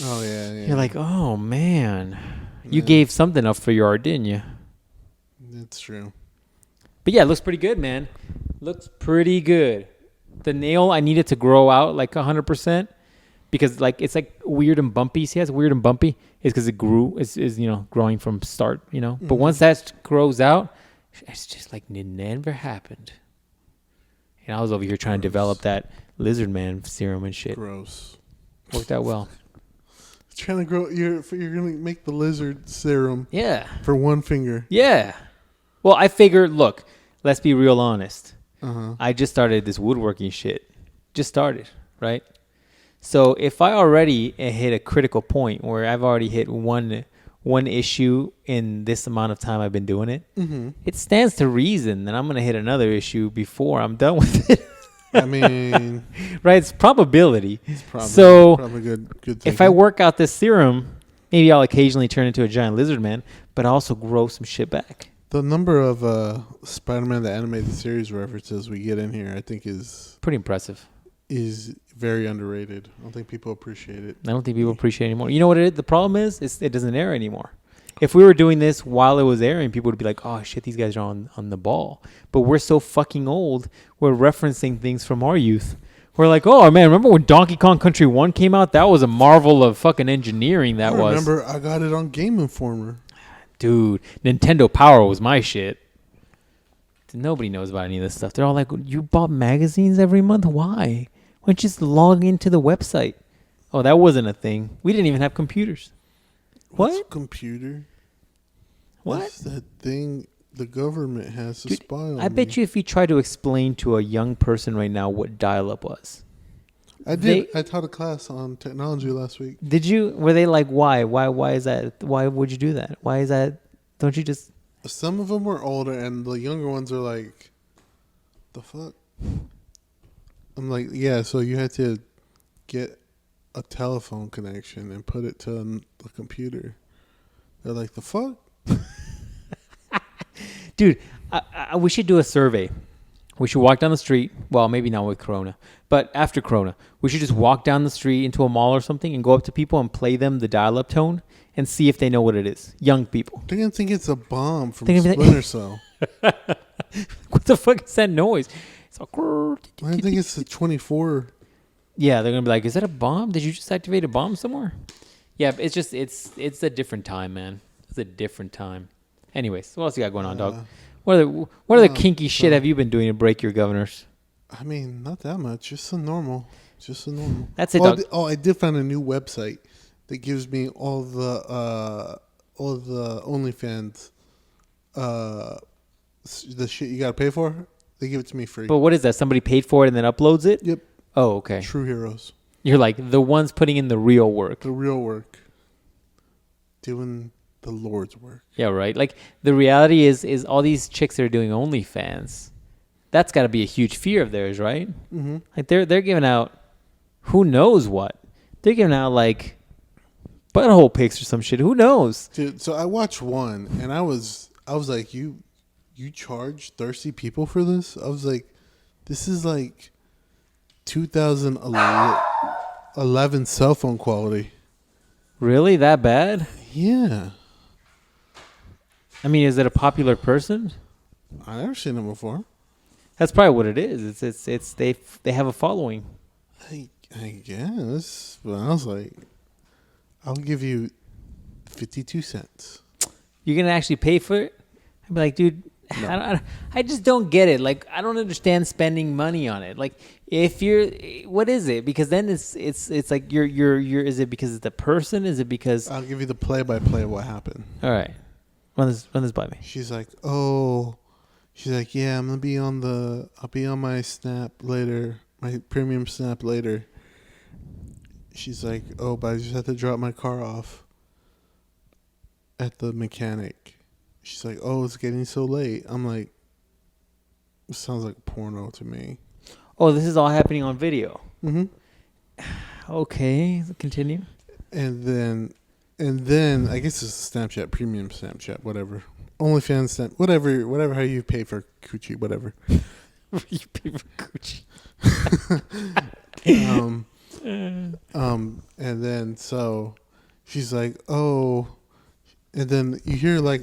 oh yeah. You're like, oh man, you gave something up for your art, didn't you? That's true. But yeah, it looks pretty good, man. Looks pretty good. The nail I need it to grow out like 100%. Because like it's like weird and bumpy. See, it's weird and bumpy. It's because it grew. Is growing from start. But once that grows out, it's just like it never happened. And I was over here trying to develop that lizard man serum and shit. Gross. Worked out well. Trying to grow. You're gonna make the lizard serum. Yeah. For one finger. Yeah. Well, I figured. Look, let's be real honest. Uh-huh. I just started this woodworking shit. Just started, right? So if I already hit a critical point where I've already hit one issue in this amount of time I've been doing it, it stands to reason that I'm going to hit another issue before I'm done with it. I mean, right? It's probability. It's probably good thinking. If I work out this serum, maybe I'll occasionally turn into a giant lizard man, but also grow some shit back. The number of Spider-Man the animated series references we get in here, I think, is pretty impressive. Is very underrated. I don't think people appreciate it. I don't think people appreciate it anymore. You know what it is? The problem is it doesn't air anymore. If we were doing this while it was airing, people would be like, oh, shit, these guys are on the ball. But we're so fucking old, we're referencing things from our youth. We're like, oh, man, remember when Donkey Kong Country 1 came out? That was a marvel of fucking engineering I remember I got it on Game Informer. Dude, Nintendo Power was my shit. Nobody knows about any of this stuff. They're all like, you bought magazines every month? Why? Why don't you just log into the website? Oh, that wasn't a thing. We didn't even have computers. What's a computer? What? That's that thing the government has to spy on I bet you if you try to explain to a young person right now what dial-up was. I did. I taught a class on technology last week. Did you? Were they like, why? Why is that? Why would you do that? Why is that? Don't you just... Some of them were older, and the younger ones are like, the fuck? I'm like, yeah, so you had to get a telephone connection and put it to the computer. They're like, the fuck? Dude, we should do a survey. We should walk down the street. Well, maybe not with Corona, but after Corona, we should just walk down the street into a mall or something and go up to people and play them the dial-up tone and see if they know what it is. Young people. They're going to think it's a bomb from Splinter Cell. What the fuck is that noise? It's awkward. I think it's the 24. Yeah, they're going to be like, is that a bomb? Did you just activate a bomb somewhere? Yeah, it's just, it's a different time, man. It's a different time. Anyways, what else you got going on, dog? What other kinky shit have you been doing to break your governors? I mean, not that much. Just a normal. That's it, dog. I did find a new website that gives me all the OnlyFans, the shit you gotta pay for. They give it to me free. But what is that? Somebody paid for it and then uploads it? Yep. Oh, okay. True heroes. You're like the ones putting in the real work. The real work. Doing the Lord's work. Yeah, right. Like the reality is all these chicks that are doing OnlyFans, that's got to be a huge fear of theirs, right? Mm-hmm. Like they're giving out, who knows what? They're giving out like butthole pics or some shit. Who knows? Dude, so I watched one and I was like, you charge thirsty people for this? I was like, this is like 2011 cell phone quality. Really? That bad? Yeah. I mean, is it a popular person? I've never seen him before. That's probably what it is. It's they have a following. I guess. But I was like, I'll give you 52 cents. You're gonna actually pay for it? I'd be like, dude, no. I just don't get it. Like, I don't understand spending money on it. Like, if you're, what is it? Because then it's like you're. Is it because it's the person? Is it because? I'll give you the play-by-play of what happened. All right, run this by me. She's like, yeah, I'll be on my Snap later, my premium Snap later. She's like, oh, but I just have to drop my car off at the mechanic. She's like, oh, it's getting so late. I'm like, it sounds like porno to me. Oh, this is all happening on video. Mm-hmm. Okay, continue. And then I guess it's Snapchat, premium Snapchat, whatever. OnlyFans snap, whatever how you pay for coochie, whatever. You pay for coochie. And then so she's like, oh, and then you hear like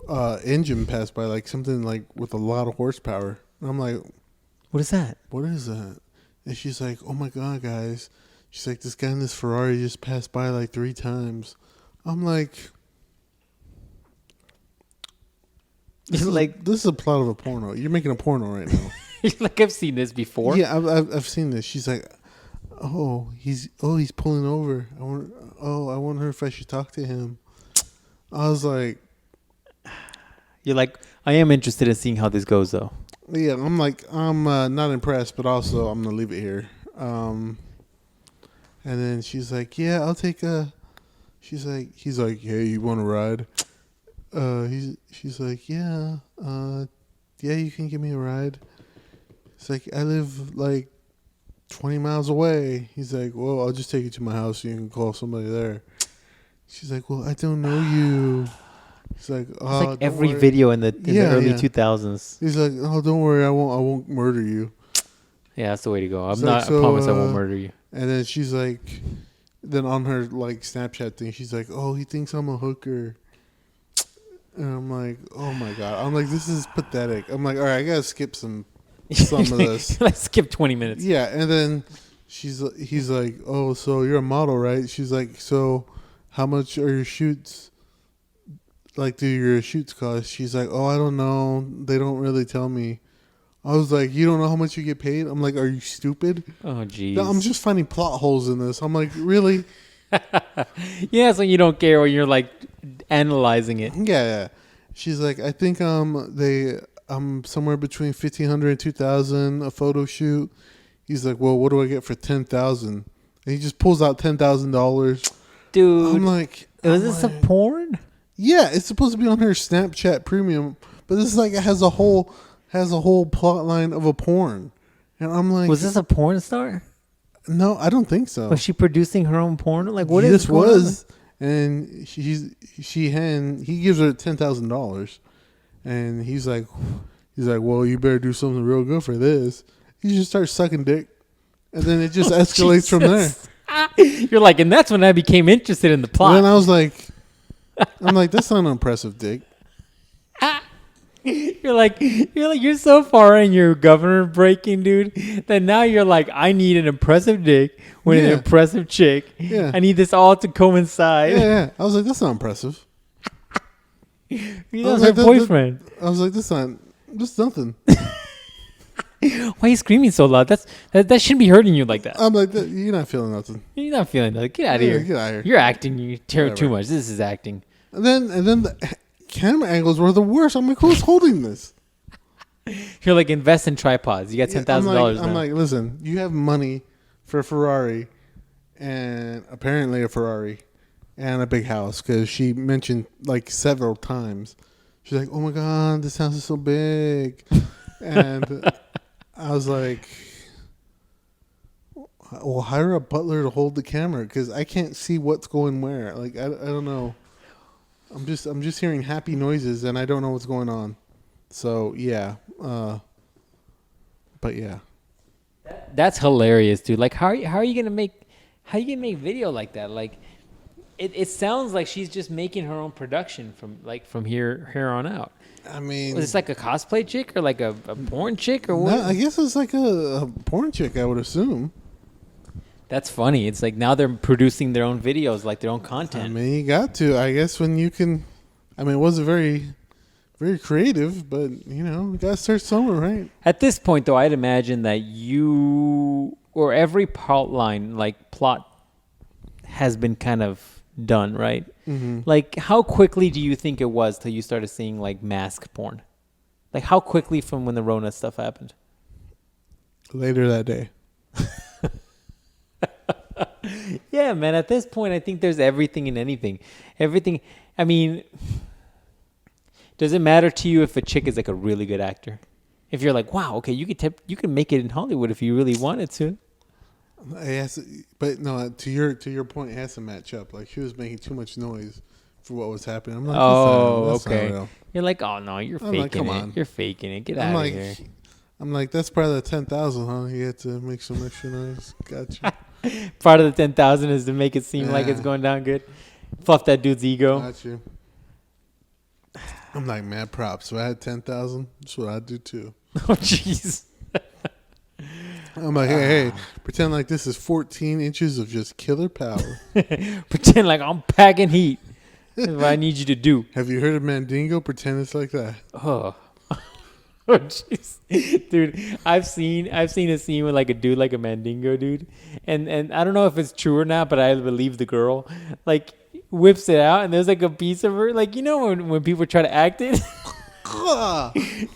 a engine pass by, like something like with a lot of horsepower. And I'm like, what is that? What is that? And she's like, oh my God, guys. She's like, this guy in this Ferrari just passed by like 3 times. I'm like, this is a plot of a porno. You're making a porno right now. Like, I've seen this before. Yeah, I've seen this. She's like, he's pulling over. I wonder if I should talk to him. I was like, you're like, I am interested in seeing how this goes, though. Yeah, I'm like, I'm not impressed, but also I'm gonna leave it here. And then she's like, yeah, I'll take a. He's like, hey, you want to ride? She's like, yeah, you can give me a ride. It's like, I live like 20 miles away. He's like, well, I'll just take you to my house so you can call somebody there. She's like, well, I don't know you. He's like, oh, it's like every video in the early 2000s. He's like, oh, don't worry, I won't murder you. Yeah, that's the way to go. I promise I won't murder you. And then she's like, then on her like Snapchat thing, she's like, oh, he thinks I'm a hooker. And I'm like, oh my God. I'm like, this is pathetic. I'm like, all right, I gotta skip some of this. Let's skip 20 minutes. Yeah, and then he's like, oh, so you're a model, right? She's like, so how much are your shoots? Like, do your shoots cost? She's like, oh, I don't know. They don't really tell me. I was like, you don't know how much you get paid? I'm like, are you stupid? Oh, jeez. I'm just finding plot holes in this. I'm like, really? Yeah, so you don't care when you're like analyzing it. Yeah. She's like, I think I'm somewhere between 1,500 and 2,000 a photo shoot. He's like, well, what do I get for 10,000? And he just pulls out $10,000. Dude, I'm like, is this a porn? Yeah, it's supposed to be on her Snapchat Premium, but this is like, it has a whole plot line of a porn. And I'm like, was this a porn star? No, I don't think so. Was she producing her own porn? Like, what is this was? And he gives her $10,000, and he's like, well, you better do something real good for this. He just starts sucking dick, and then it just escalates from there. You're like, and that's when I became interested in the plot. And then I was like, that's not an impressive dick. You're so far in your governor breaking, dude, that now you're like, I need an impressive dick with an impressive chick. Yeah. I need this all to coincide. Yeah. I was like, that's not impressive. That's her boyfriend. I was like, that's nothing. Why are you screaming so loud? That shouldn't be hurting you like that. I'm like, you're not feeling nothing. You're not feeling that. Get out of here. Get out of here. You're acting. You tear too much. This is acting. And then the camera angles were the worst. I'm like, who's holding this? You're like, invest in tripods. You got $10,000. I'm like, listen, you have money for a Ferrari, and apparently a Ferrari, and a big house, because she mentioned like several times. She's like, oh my God, this house is so big. And I was like, well, hire a butler to hold the camera, because I can't see what's going where. Like, I don't know. I'm just hearing happy noises, and I don't know what's going on. So yeah, but yeah, that's hilarious, dude. Like, how are you gonna make video like that? Like, it sounds like she's just making her own production from here on out. I mean, was this like a cosplay chick or like a porn chick or what? No, I guess it's like a porn chick, I would assume. That's funny. It's like now they're producing their own videos, like their own content. I mean, you got to. I guess when you can. I mean, it wasn't very, very creative, but you know, you got to start somewhere, right? At this point, though, I'd imagine that you or every plot has been kind of done, right? Mm-hmm. Like, how quickly do you think it was till you started seeing like mask porn? Like, how quickly from when the Rona stuff happened? Later that day. Yeah, man. At this point, I think there's everything and anything. Everything. I mean, does it matter to you if a chick is like a really good actor? If you're like, wow, okay, you could make it in Hollywood if you really wanted to. Yes, but no. To your point, it has to match up. Like, she was making too much noise for what was happening. I'm like, that's okay. not real. You're like, oh no, you're I'm faking like, come it. on. You're faking it. Get I'm out like, of here. I'm like, that's part of the 10,000, huh? You had to make some extra noise. Gotcha. Part of the 10,000 is to make it seem like it's Yeah. going down good. Fluff that dude's ego. Got you. I'm like, mad props. If I had 10,000, that's what I'd do too. Oh jeez. I'm like, hey, pretend like this is 14 inches of just killer power. Pretend like I'm packing heat. That's what I need you to do. Have you heard of Mandingo? Pretend it's like that. Oh. Oh jeez, dude! I've seen a scene with like a dude, like a Mandingo dude, and I don't know if it's true or not, but I believe the girl like whips it out, and there's like a piece of her, like when people try to act it.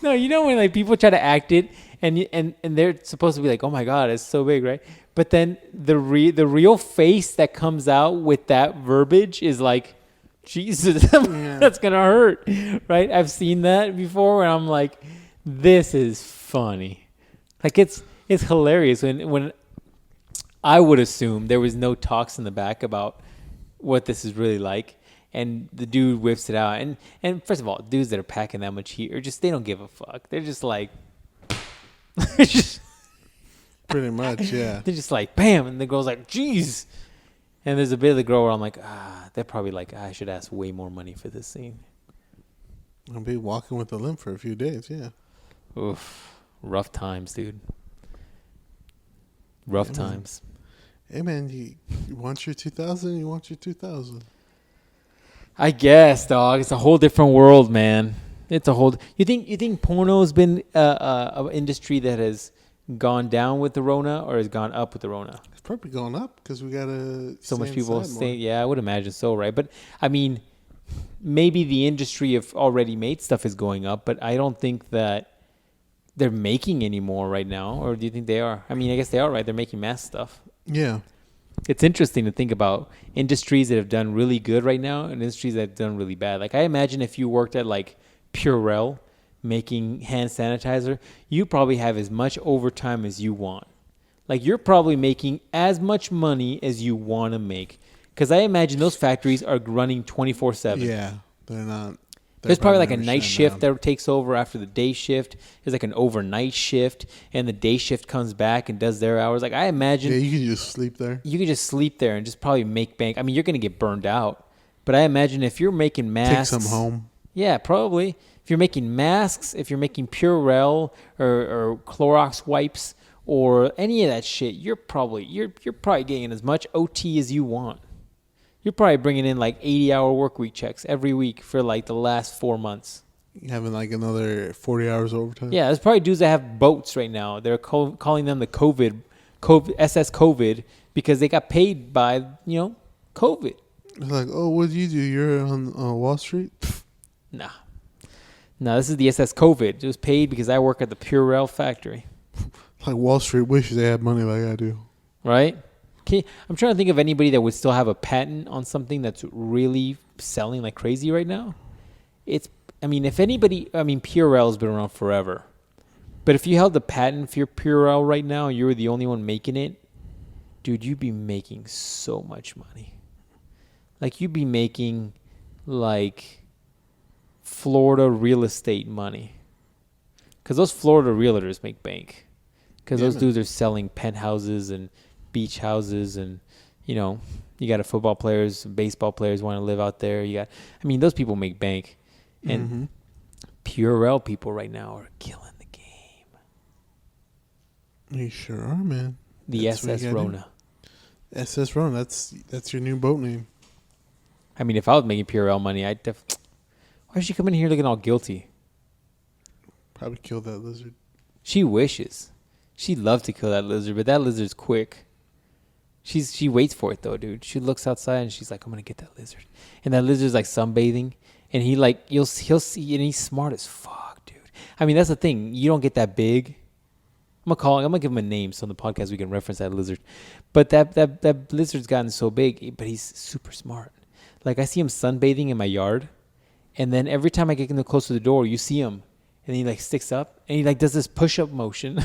No, when like people try to act it, and they're supposed to be like, oh my god, it's so big, right? But then the real face that comes out with that verbiage is like, Jesus, that's gonna hurt, right? I've seen that before, and I'm like, this is funny. Like it's hilarious when I would assume there was no talks in the back about what this is really like, and the dude whips it out. And first of all, dudes that are packing that much heat are just, they don't give a fuck. They're just like, Pretty much, yeah. they're just like, bam, and the girl's like, jeez. And there's a bit of the girl where I'm like, they're probably like, I should ask way more money for this scene. I'll be walking with a limp for a few days, yeah. Oof, rough times, dude. Rough times. Hey, man, you want your 2,000? You want your 2,000. I guess, dog. It's a whole different world, man. It's a whole. You think porno's been an industry that has gone down with the Rona or has gone up with the Rona? It's probably going up because we got to So much people say, yeah, I would imagine so, right? But I mean, maybe the industry of already made stuff is going up, but I don't think that they're making any more right now. Or do you think they are? I mean, I guess they are, right? They're making mass stuff. Yeah. It's interesting to think about industries that have done really good right now and industries that have done really bad. Like I imagine if you worked at like Purell making hand sanitizer, you probably have as much overtime as you want. Like you're probably making as much money as you want to make. Because I imagine those factories are running 24/7. Yeah, they're not. There's probably like a night shift that takes over after the day shift. There's like an overnight shift, and the day shift comes back and does their hours. Like I imagine, yeah, you can just sleep there. You could just sleep there and just probably make bank. I mean, you're gonna get burned out, but I imagine if you're making masks, take some home. Yeah, probably. If you're making masks, if you're making Purell or Clorox wipes or any of that shit, you're probably getting as much OT as you want. You're probably bringing in like 80-hour work week checks every week for like the last 4 months. Having like another 40 hours overtime. Yeah, there's probably dudes that have boats right now. They're calling them the SS COVID because they got paid by, COVID. It's like, oh, what do? You're on Wall Street? Nah, this is the SS COVID. It was paid because I work at the Purell factory. Like Wall Street wishes they had money like I do. Right? I'm trying to think of anybody that would still have a patent on something that's really selling like crazy right now. Purell's been around forever. But if you held the patent for your Purell right now and you were the only one making it, dude, you'd be making so much money. Like you'd be making like Florida real estate money. Because those Florida realtors make bank. Because those dudes are selling penthouses and beach houses, and you got football players, baseball players want to live out there. Those people make bank, and Purell people right now are killing the game. You sure are, man. The SS Rona. SS Rona. That's your new boat name. I mean, if I was making Purell money, why is she coming here looking all guilty? Probably kill that lizard. She wishes. She'd love to kill that lizard, but that lizard's quick. She waits for it though, dude. She looks outside and she's like, I'm gonna get that lizard. And that lizard's like sunbathing, and he'll see, and he's smart as fuck, dude. I mean, that's the thing. You don't get that big. I'm gonna give him a name so on the podcast we can reference that lizard. But that lizard's gotten so big, but he's super smart. Like I see him sunbathing in my yard, and then every time I get close to the door, you see him, and he like sticks up and he like does this push-up motion.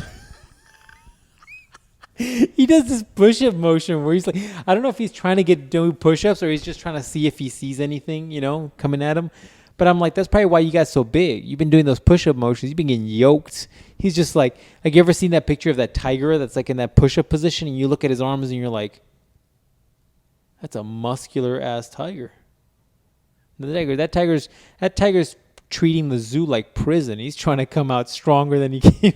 He does this push-up motion where he's like, I don't know if he's trying to do push-ups or he's just trying to see if he sees anything, coming at him. But I'm like, that's probably why you got so big. You've been doing those push-up motions. You've been getting yoked. He's just like you ever seen that picture of that tiger that's like in that push-up position and you look at his arms and you're like, that's a muscular ass tiger. That tiger's treating the zoo like prison. He's trying to come out stronger than he can.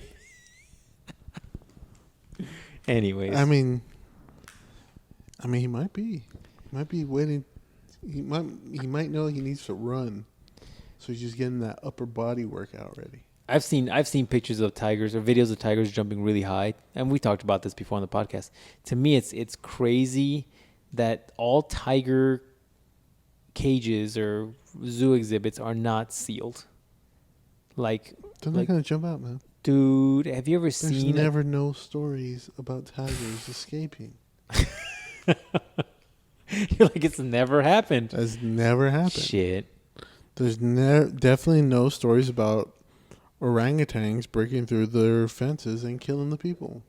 Anyways, I mean, he might be waiting. He might know he needs to run, so he's just getting that upper body workout ready. I've seen pictures of tigers or videos of tigers jumping really high, and we talked about this before on the podcast. To me, it's crazy that all tiger cages or zoo exhibits are not sealed. Like they're not gonna jump out, man. Dude, have you ever seen? There's never no stories about tigers escaping. You're like, it's never happened. That's never happened. Shit. There's definitely no stories about orangutans breaking through their fences and killing the people.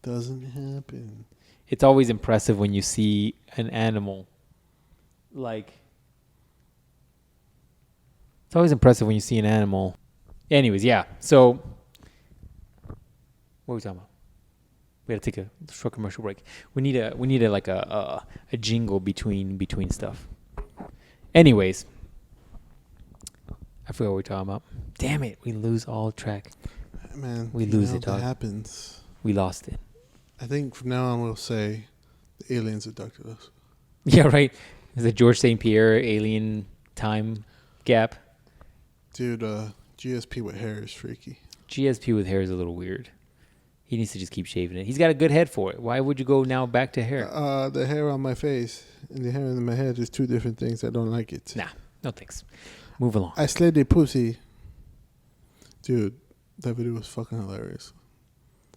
Doesn't happen. It's always impressive when you see an animal. It's always impressive when you see an animal. Anyways, yeah. So, what are we talking about? We gotta take a short commercial break. We need a jingle between stuff. Anyways, I forgot what we're talking about. Damn it, we lose all track. Man, we lose it, dog. That happens. We lost it. I think from now on we'll say the aliens abducted us. Yeah, right. Is it George St. Pierre alien time gap? Dude, GSP with hair is freaky. GSP with hair is a little weird. He needs to just keep shaving it. He's got a good head for it. Why would you go now back to hair? The hair on my face and the hair in my head is two different things. I don't like it. Nah, no thanks. Move along. I slayed the pussy. Dude, that video was fucking hilarious.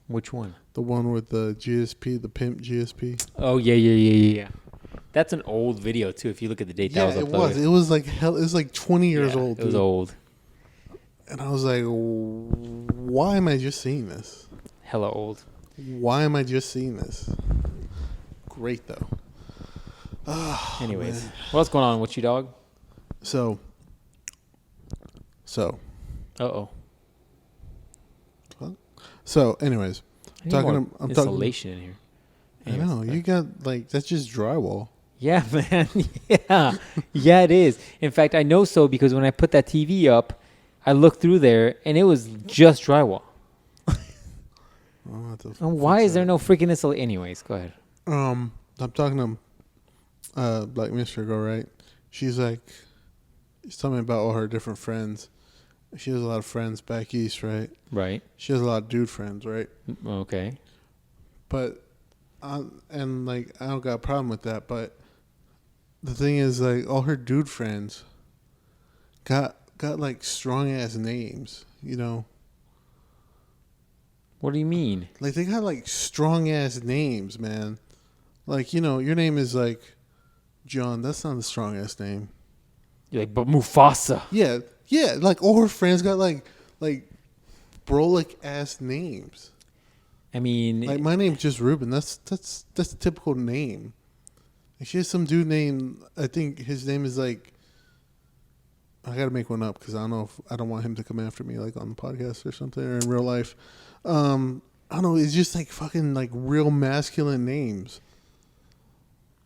Which one? The one with the GSP, the pimp GSP. Oh, yeah. That's an old video, too, if you look at the date that was uploaded. It was like hell. It was like 20 years old. It was old. And I was like, why am I just seeing this? Hella old. Why am I just seeing this? Great, though. Anyways, man. What's going on with you, dog? So. Uh-oh. What? So, anyways. I'm talking insulation in here. Anyways, I know. You got, that's just drywall. Yeah, man. Yeah, it is. In fact, I know so because when I put that TV up, I looked through there, and it was just drywall. And why is there no freaking insulation? Anyways, go ahead. I'm talking to Black Mister girl, right? She's telling me about all her different friends. She has a lot of friends back east, right? Right. She has a lot of dude friends, right? Okay. But, I don't got a problem with that, but the thing is, all her dude friends got strong ass names, What do you mean? They got strong ass names, man. Your name is John. That's not a strong ass name. You're like, but Mufasa. Yeah. All her friends got Brolic ass names. I mean, my name's just Ruben. That's a typical name. She has some dude named, I think his name is I gotta make one up because I don't want him to come after me on the podcast or something or in real life. I don't know. It's just fucking real masculine names,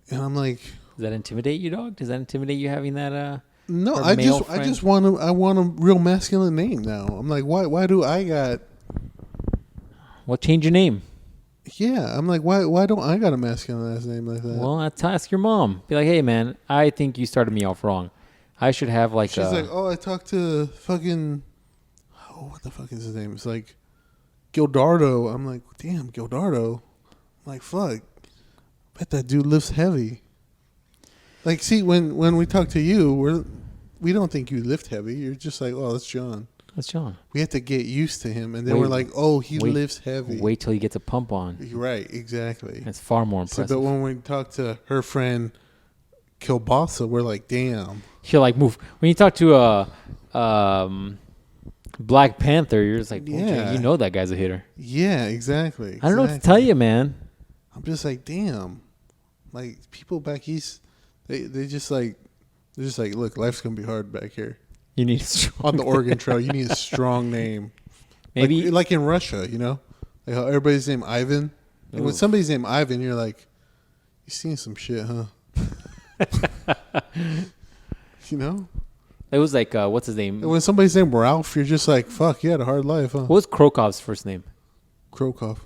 and I'm like, does that intimidate you, dog? Does that intimidate you having that? No, I just want a real masculine name now. I'm like, why do I got? Well, change your name. Yeah, I'm like, why don't I got a masculine ass name like that? Well, ask your mom. Be like, hey man, I think you started me off wrong. I should have She's I talked to fucking, what the fuck is his name? It's Gildardo. I'm like, damn, Gildardo. I'm like, fuck. Bet that dude lifts heavy. See, when we talk to you, we don't think you lift heavy. You're just oh, that's John. That's John. We have to get used to him, and then we're like, oh, he lifts heavy. Wait till he gets a pump on. Right, exactly. That's far more impressive. But when we talk to her friend Kilbasa, we're like, damn. She'll move. When you talk to Black Panther, you're just like, Yeah. you know that guy's a hitter. Yeah, exactly. I don't know what to tell you, man. I'm just like, damn. Like, people back east, they just like, they're just like, look, life's going to be hard back here. You need a strong On the Oregon Trail, you need a strong name. Maybe like in Russia, you know? Like how everybody's named Ivan. And when somebody's named Ivan, you're like, you seen some shit, huh? You know? it was like, what's his name? And when somebody's named Ralph, you're just like, fuck, you had a hard life, huh? What was Krokow's first name? Krokov.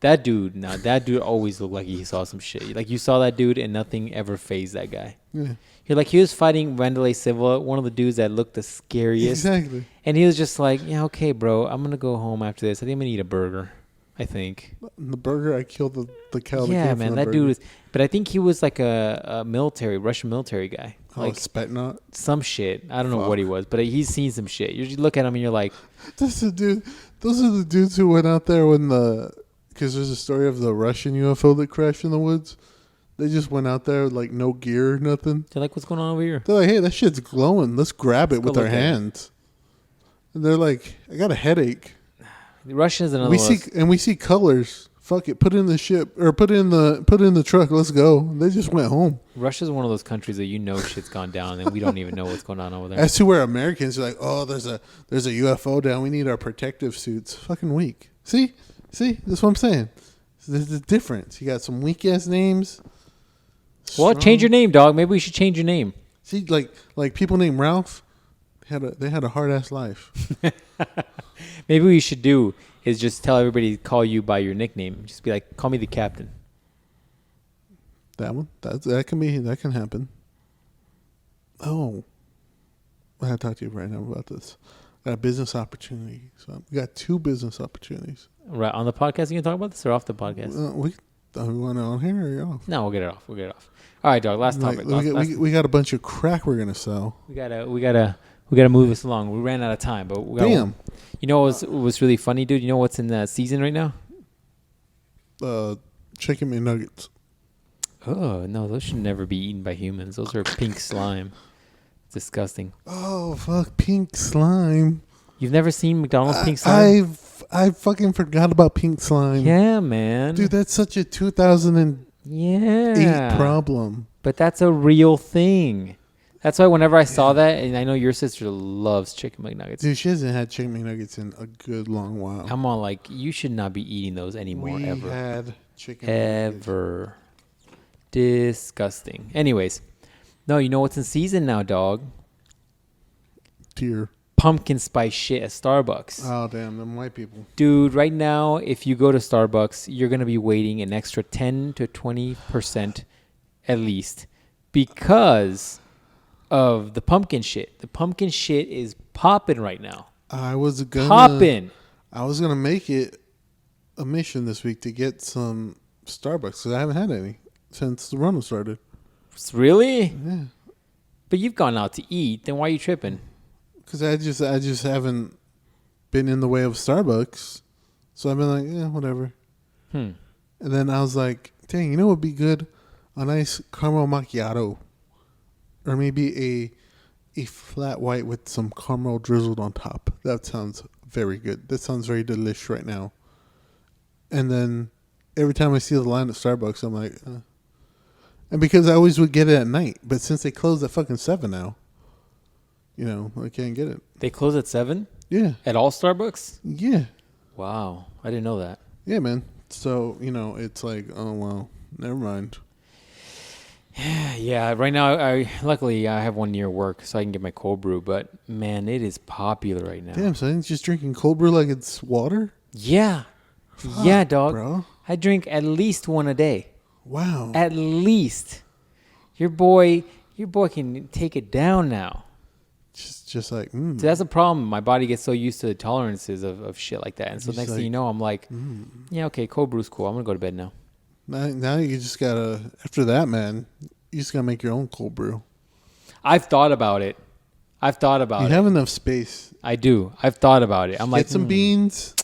That dude always looked like he saw some shit. Like, you saw that dude and nothing ever fazed that guy. Yeah. You're like, he was fighting Wanderlei Silva, one of the dudes that looked the scariest. Exactly. And he was just like, yeah, okay, bro, I'm going to go home after this. I think I'm going to eat a burger, I think. The burger, I killed the cow. Yeah, man, that dude was... But I think he was like a Russian military guy. Like Spetnot? some shit. I don't know what he was, but he's seen some shit. You look at him and you're like... That's the dude. Those are the dudes who went out there when because there's a story of the Russian UFO that crashed in the woods. They just went out there with like no gear, nothing. They're like, what's going on over here? They're like, hey, that shit's glowing. Let's grab it with our look at it. hands. And they're like, I got a headache. The Russians and We see colors. Fuck it, put it in the ship or put it in the truck. Let's go. They just went home. Russia's one of those countries that shit's gone down and we don't even know what's going on over there. As to where Americans are like, oh, there's a UFO down. We need our protective suits. Fucking weak. See, that's what I'm saying. There's a difference. You got some weak ass names. Well, change your name, dog. Maybe we should change your name. See, like people named Ralph, they had a hard ass life. Maybe what you should do is just tell everybody to call you by your nickname. Just be like, call me the captain. That one, that can happen. Oh, I have to talk to you right now about this. I got a business opportunity. So we got 2 business opportunities. Right on the podcast, you can talk about this or off the podcast? We want it on here or off? No, we'll get it off. All right, dog. Last topic. We got a bunch of crack we're gonna sell. We gotta move this along. We ran out of time, but we gotta, damn. You know what's really funny, dude? You know what's in the season right now? Chicken McNuggets. Oh no, those should never be eaten by humans. Those are pink slime. It's disgusting. Oh fuck, pink slime. You've never seen McDonald's pink slime? I fucking forgot about pink slime. Yeah, man. Dude, that's such a 2008 problem. But that's a real thing. That's why whenever I saw that, and I know your sister loves chicken McNuggets. Dude, she hasn't had chicken McNuggets in a good long while. I'm all like, you should not be eating those anymore, we ever. Had chicken ever. Disgusting. Anyways, no, you know what's in season now, dog? Dear. Pumpkin spice shit at Starbucks. Oh, damn, them white people. Dude, right now, if you go to Starbucks, you're going to be waiting an extra 10 to 20% at least because of the pumpkin shit. The pumpkin shit is popping right now. I was gonna make it a mission this week to get some Starbucks because I haven't had any since the run started. Really? Yeah. But you've gone out to eat. Then why are you tripping? Because I just haven't been in the way of Starbucks, so I've been like, yeah, whatever. And then I was like, dang, you know what would be good? A nice caramel macchiato, or maybe a flat white with some caramel drizzled on top. That sounds very good. That sounds very delicious right now. And then every time I see the line at Starbucks, I'm like, and because I always would get it at night, but since they closed at fucking 7 now, you know, I can't get it. They close at 7? Yeah. At all Starbucks? Yeah. Wow. I didn't know that. Yeah, man. So, you know, it's like, oh, well, never mind. Yeah, right now, luckily I have one near work, so I can get my cold brew. But, man, it is popular right now. Damn, so I think just drinking cold brew like it's water? Yeah. Fuck, yeah, dog. Bro. I drink at least one a day. Wow. At least. Your boy can take it down now. Just like, So that's a problem. My body gets so used to the tolerances of shit like that. And so next thing you know, I'm like, yeah, okay, cold brew's cool. I'm going to go to bed now. Now you just got to, after that, man, you just got to make your own cold brew. I've thought about it. You have enough space. I do. I've thought about it. I'm like, get some beans.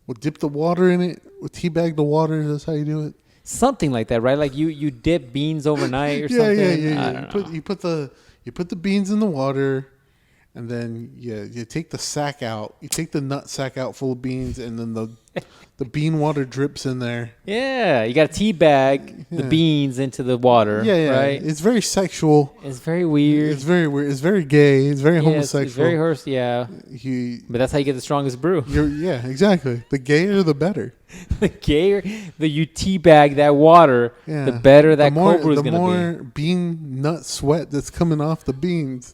We'll dip the water in it. We'll teabag the water. That's how you do it. Something like that, right? Like you dip beans overnight or something. Yeah. You put the beans in the water. and then you take the sack out. You take the nut sack out full of beans, and then the bean water drips in there. Yeah, you got to tea bag the beans into the water. Yeah. Right? It's very sexual. It's very weird. It's very weird. It's very gay. It's very homosexual. It's very but that's how you get the strongest brew. Yeah, exactly. The gayer, the better. The gayer, you tea bag that water, the better that cold brew is going to be. The more bean nut sweat that's coming off the beans.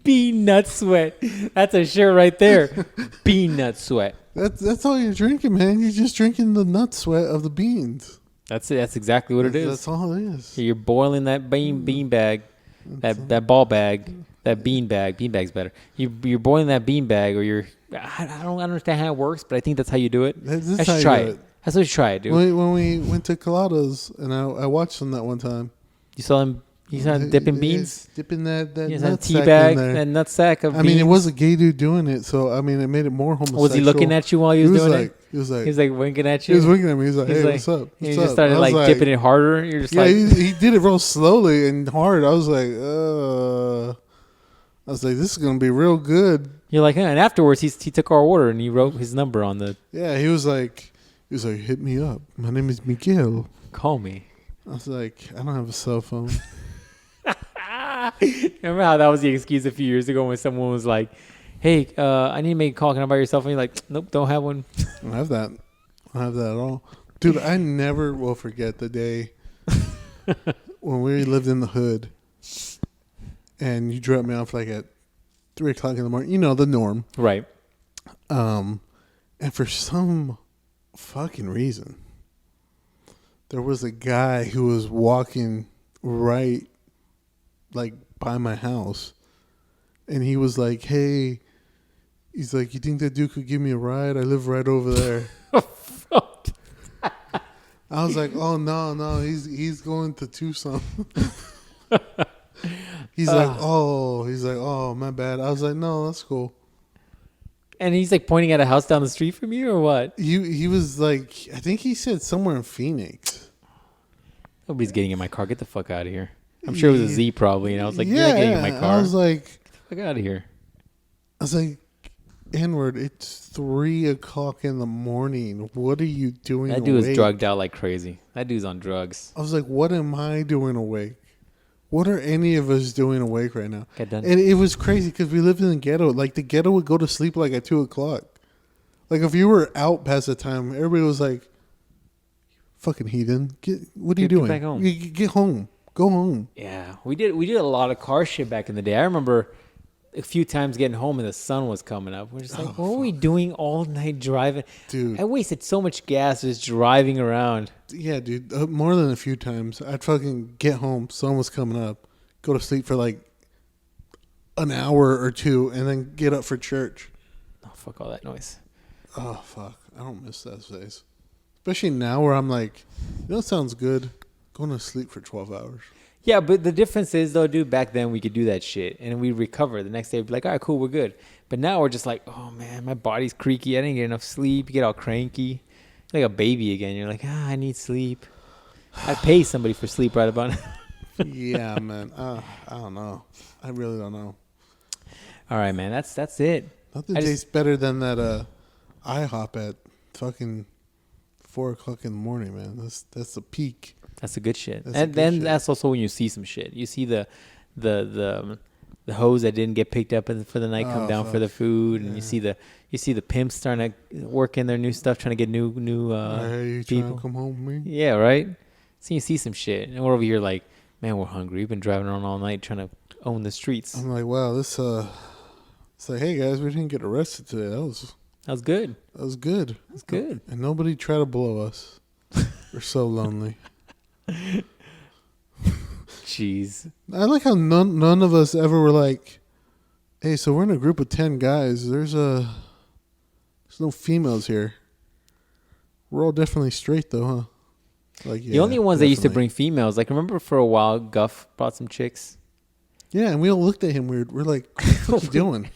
Bean nut sweat. That's a shirt right there. Bean nut sweat. That's all you're drinking, man. You're just drinking the nut sweat of the beans. That's it. That's exactly what it is. That's all it is. You're boiling that bean bag, that ball bag, that bean bag. Bean bag's better. You're boiling that bean bag, or I don't understand how it works, but I think that's how you do it. I should try it. That's what you try it, dude. When we went to Coladas, and I watched them that one time. You saw him. He's not dipping beans. Dipping that nut tea bag, that nut sack of beans. I mean, it was a gay dude doing it, so I mean, it made it more homosexual. Was he looking at you while he was doing it? He was like winking at you. He was winking at me. He was like, "Hey, what's up?" He just started like dipping it harder. You're just he did it real slowly and hard. I was like, this is gonna be real good. You're like, and afterwards he took our order and he wrote his number on the. Yeah, he was like, hit me up. My name is Miguel. Call me. I was like, I don't have a cell phone. Remember how that was the excuse a few years ago when someone was like, "Hey, I need to make a call. Can I buy your cell phone?" You're like, "Nope, don't have one." I don't have that. I don't have that at all, dude. I never will forget the day when we lived in the hood, and you dropped me off like at 3:00 in the morning. You know the norm, right? And for some fucking reason, there was a guy who was walking right like by my house, and he was like, "Hey," he's like, "You think that dude could give me a ride? I live right over there." I was like, "Oh no, he's going to Tucson." He's like, "Oh, my bad." I was like, "No, that's cool." And he's like pointing at a house down the street from you, or what? He was like, I think he said somewhere in Phoenix. Nobody's getting in my car. Get the fuck out of here. I'm sure it was a Z probably, and I was like, "You're not getting in my car." I was like, "Get the fuck out of here." I was like, N-word, it's 3:00 in the morning. What are you doing? That dude was drugged out like crazy. That dude's on drugs. I was like, what am I doing awake? What are any of us doing awake right now? Get done. And it was crazy because we lived in the ghetto. Like the ghetto would go to sleep like at 2:00. Like if you were out past the time, everybody was like, "Fucking heathen! What are you doing? Get back home. Get home. Go home." Yeah, we did a lot of car shit back in the day. I remember a few times getting home and the sun was coming up. We're just like, what were we doing all night driving? Dude, I wasted so much gas just driving around. Yeah, dude, more than a few times. I'd fucking get home, sun was coming up, go to sleep for like an hour or two, and then get up for church. Oh, fuck all that noise. Oh, fuck. I don't miss those days. Especially now where I'm like, it sounds good. Going to sleep for 12 hours. Yeah, but the difference is, though, dude, back then we could do that shit and we'd recover. The next day, we'd be like, all right, cool, we're good. But now we're just like, oh, man, my body's creaky. I didn't get enough sleep. You get all cranky. Like a baby again. You're like, I need sleep. I pay somebody for sleep right about now. Yeah, man. I don't know. I really don't know. All right, man. That's it. Nothing tastes better than that IHOP at fucking 4:00 in the morning, man. That's the peak. That's the good shit. And then that's also when you see some shit. You see the hoes that didn't get picked up for the night come down for the food, and you see the pimps starting to work in their new stuff, trying to get new you people. trying to come home with me? Yeah, right. So you see some shit, and we're over here like, man, we're hungry. We've been driving around all night trying to own the streets. I'm like, wow, this it's like, hey guys, we didn't get arrested today. That was good. That was good. And nobody tried to blow us. We're so lonely. Jeez. I like how none of us ever were like, hey, so we're in a group of 10 guys. There's no females here. We're all definitely straight though, huh? Like, yeah, the only ones that used to bring females, like remember for a while Guff brought some chicks? Yeah, and we all looked at him weird. We're like, what are you doing?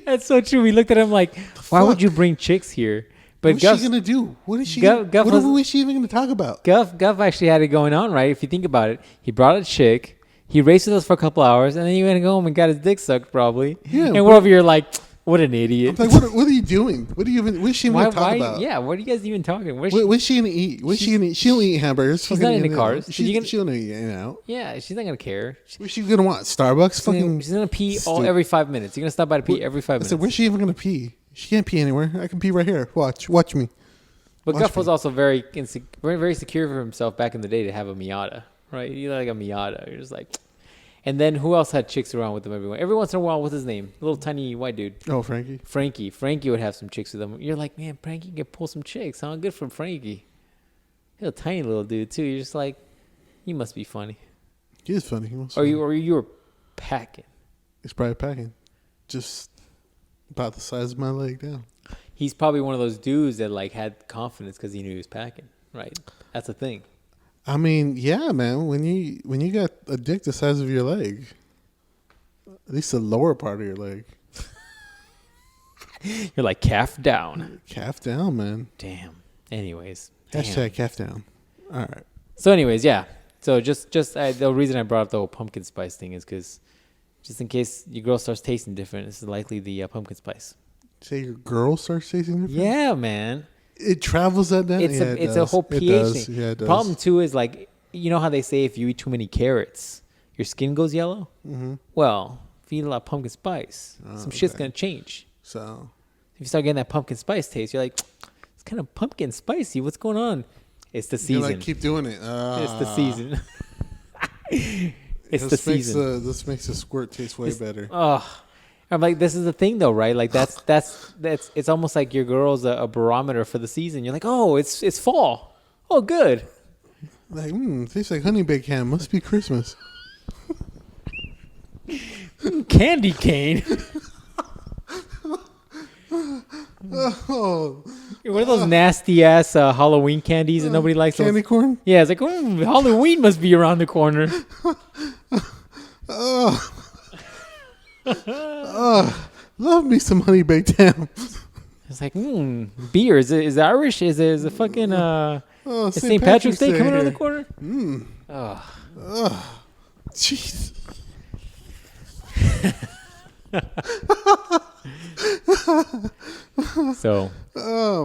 That's so true. We looked at him like, why would you bring chicks here? But what's she gonna do? What is she? What is she even gonna talk about? Guff actually had it going on, right? If you think about it, he brought a chick. He raced with us for a couple hours, and then he went home and got his dick sucked, probably. Yeah, and we're over here like, what an idiot. I'm like, what are you doing? What is she even talking about? Yeah, what are you guys even talking? What's she gonna eat? What's she gonna eat? She don't eat hamburgers. She's not into cars. She don't eat In-N-Out. Yeah, she's not gonna care. What's she gonna want? Starbucks? She's gonna pee every 5 minutes. You're gonna stop by to pee every 5 minutes. I said, where's she even gonna pee? She can't pee anywhere. I can pee right here. Watch me. But Guff was also very secure for himself back in the day to have a Miata, right? You like a Miata. You're just like. And then who else had chicks around with him every once in a while? What's his name? A little tiny white dude. Oh, Frankie. Frankie would have some chicks with him. You're like, man, Frankie can pull some chicks, huh? Good for Frankie. He's a tiny little dude too. You're just like, he must be funny. He is funny. Or you were packing. He's probably packing, just about the size of my leg down. He's probably one of those dudes that like had confidence because he knew he was packing. Right? That's the thing. I mean, yeah, man. When you got a dick the size of your leg, at least the lower part of your leg, you're like calf down. Calf down, man. Damn. Anyways. Hashtag calf down. All right. So, anyways, yeah. So just the reason I brought up the whole pumpkin spice thing is because just in case your girl starts tasting different, this is likely the pumpkin spice. Say your girl starts tasting different? Yeah, man. It travels that down? It's a whole pH thing. Yeah, it does. Problem, too, is like, you know how they say if you eat too many carrots, your skin goes yellow? Mm-hmm. Well, if you eat a lot of pumpkin spice, some shit's going to change. So if you start getting that pumpkin spice taste, you're like, it's kind of pumpkin spicy. What's going on? It's the season. You're like, keep doing it. It's the season. It's the season. This makes the squirt taste way better. Oh. I'm like, this is the thing, though, right? Like, that's it's almost like your girl's a barometer for the season. You're like, oh, it's fall. Oh, good. Like, tastes like honey baked ham. Must be Christmas. Candy cane. Oh. One of those nasty ass Halloween candies that nobody likes. Candy corn? Yeah, it's like, Halloween must be around the corner. Love me some honey baked ham. It's like, beer. Is it Irish? Is it fucking is St. Patrick's Day coming around the corner? Jeez. So,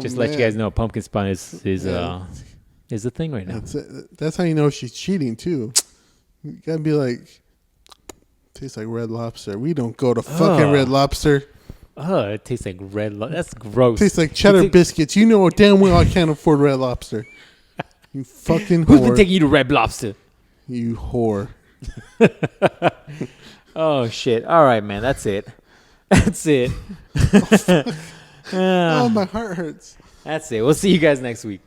just let you guys know, pumpkin spice is a thing right now. That's how you know she's cheating too. You gotta be like, tastes like Red Lobster. We don't go to fucking Red Lobster. It tastes like Red Lobster. That's gross. Tastes like cheddar biscuits. You know damn well I can't afford Red Lobster. You fucking whore. Who's been taking you to Red Lobster? You whore. Oh shit! All right, man. That's it. That's it. Oh, my heart hurts. That's it. We'll see you guys next week.